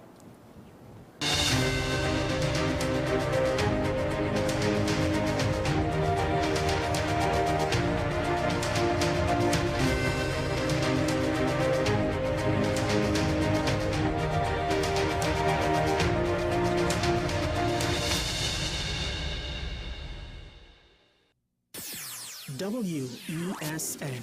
WESN.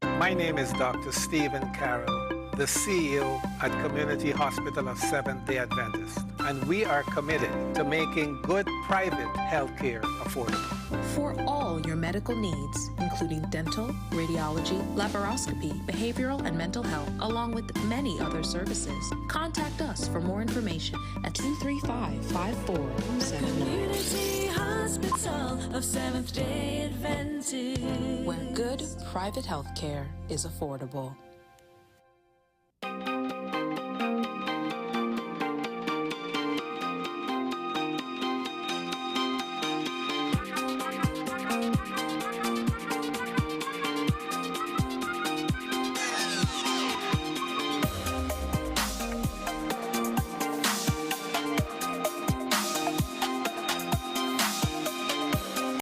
My name is Dr. Stephen Carroll, the CEO at Community Hospital of Seventh-day Adventist, and we are committed to making good private healthcare affordable. For all your medical needs, including dental, radiology, laparoscopy, behavioral and mental health, along with many other services, contact us for more information at 235-5479. Community Hospital of Seventh-day Adventist, where good private health care is affordable.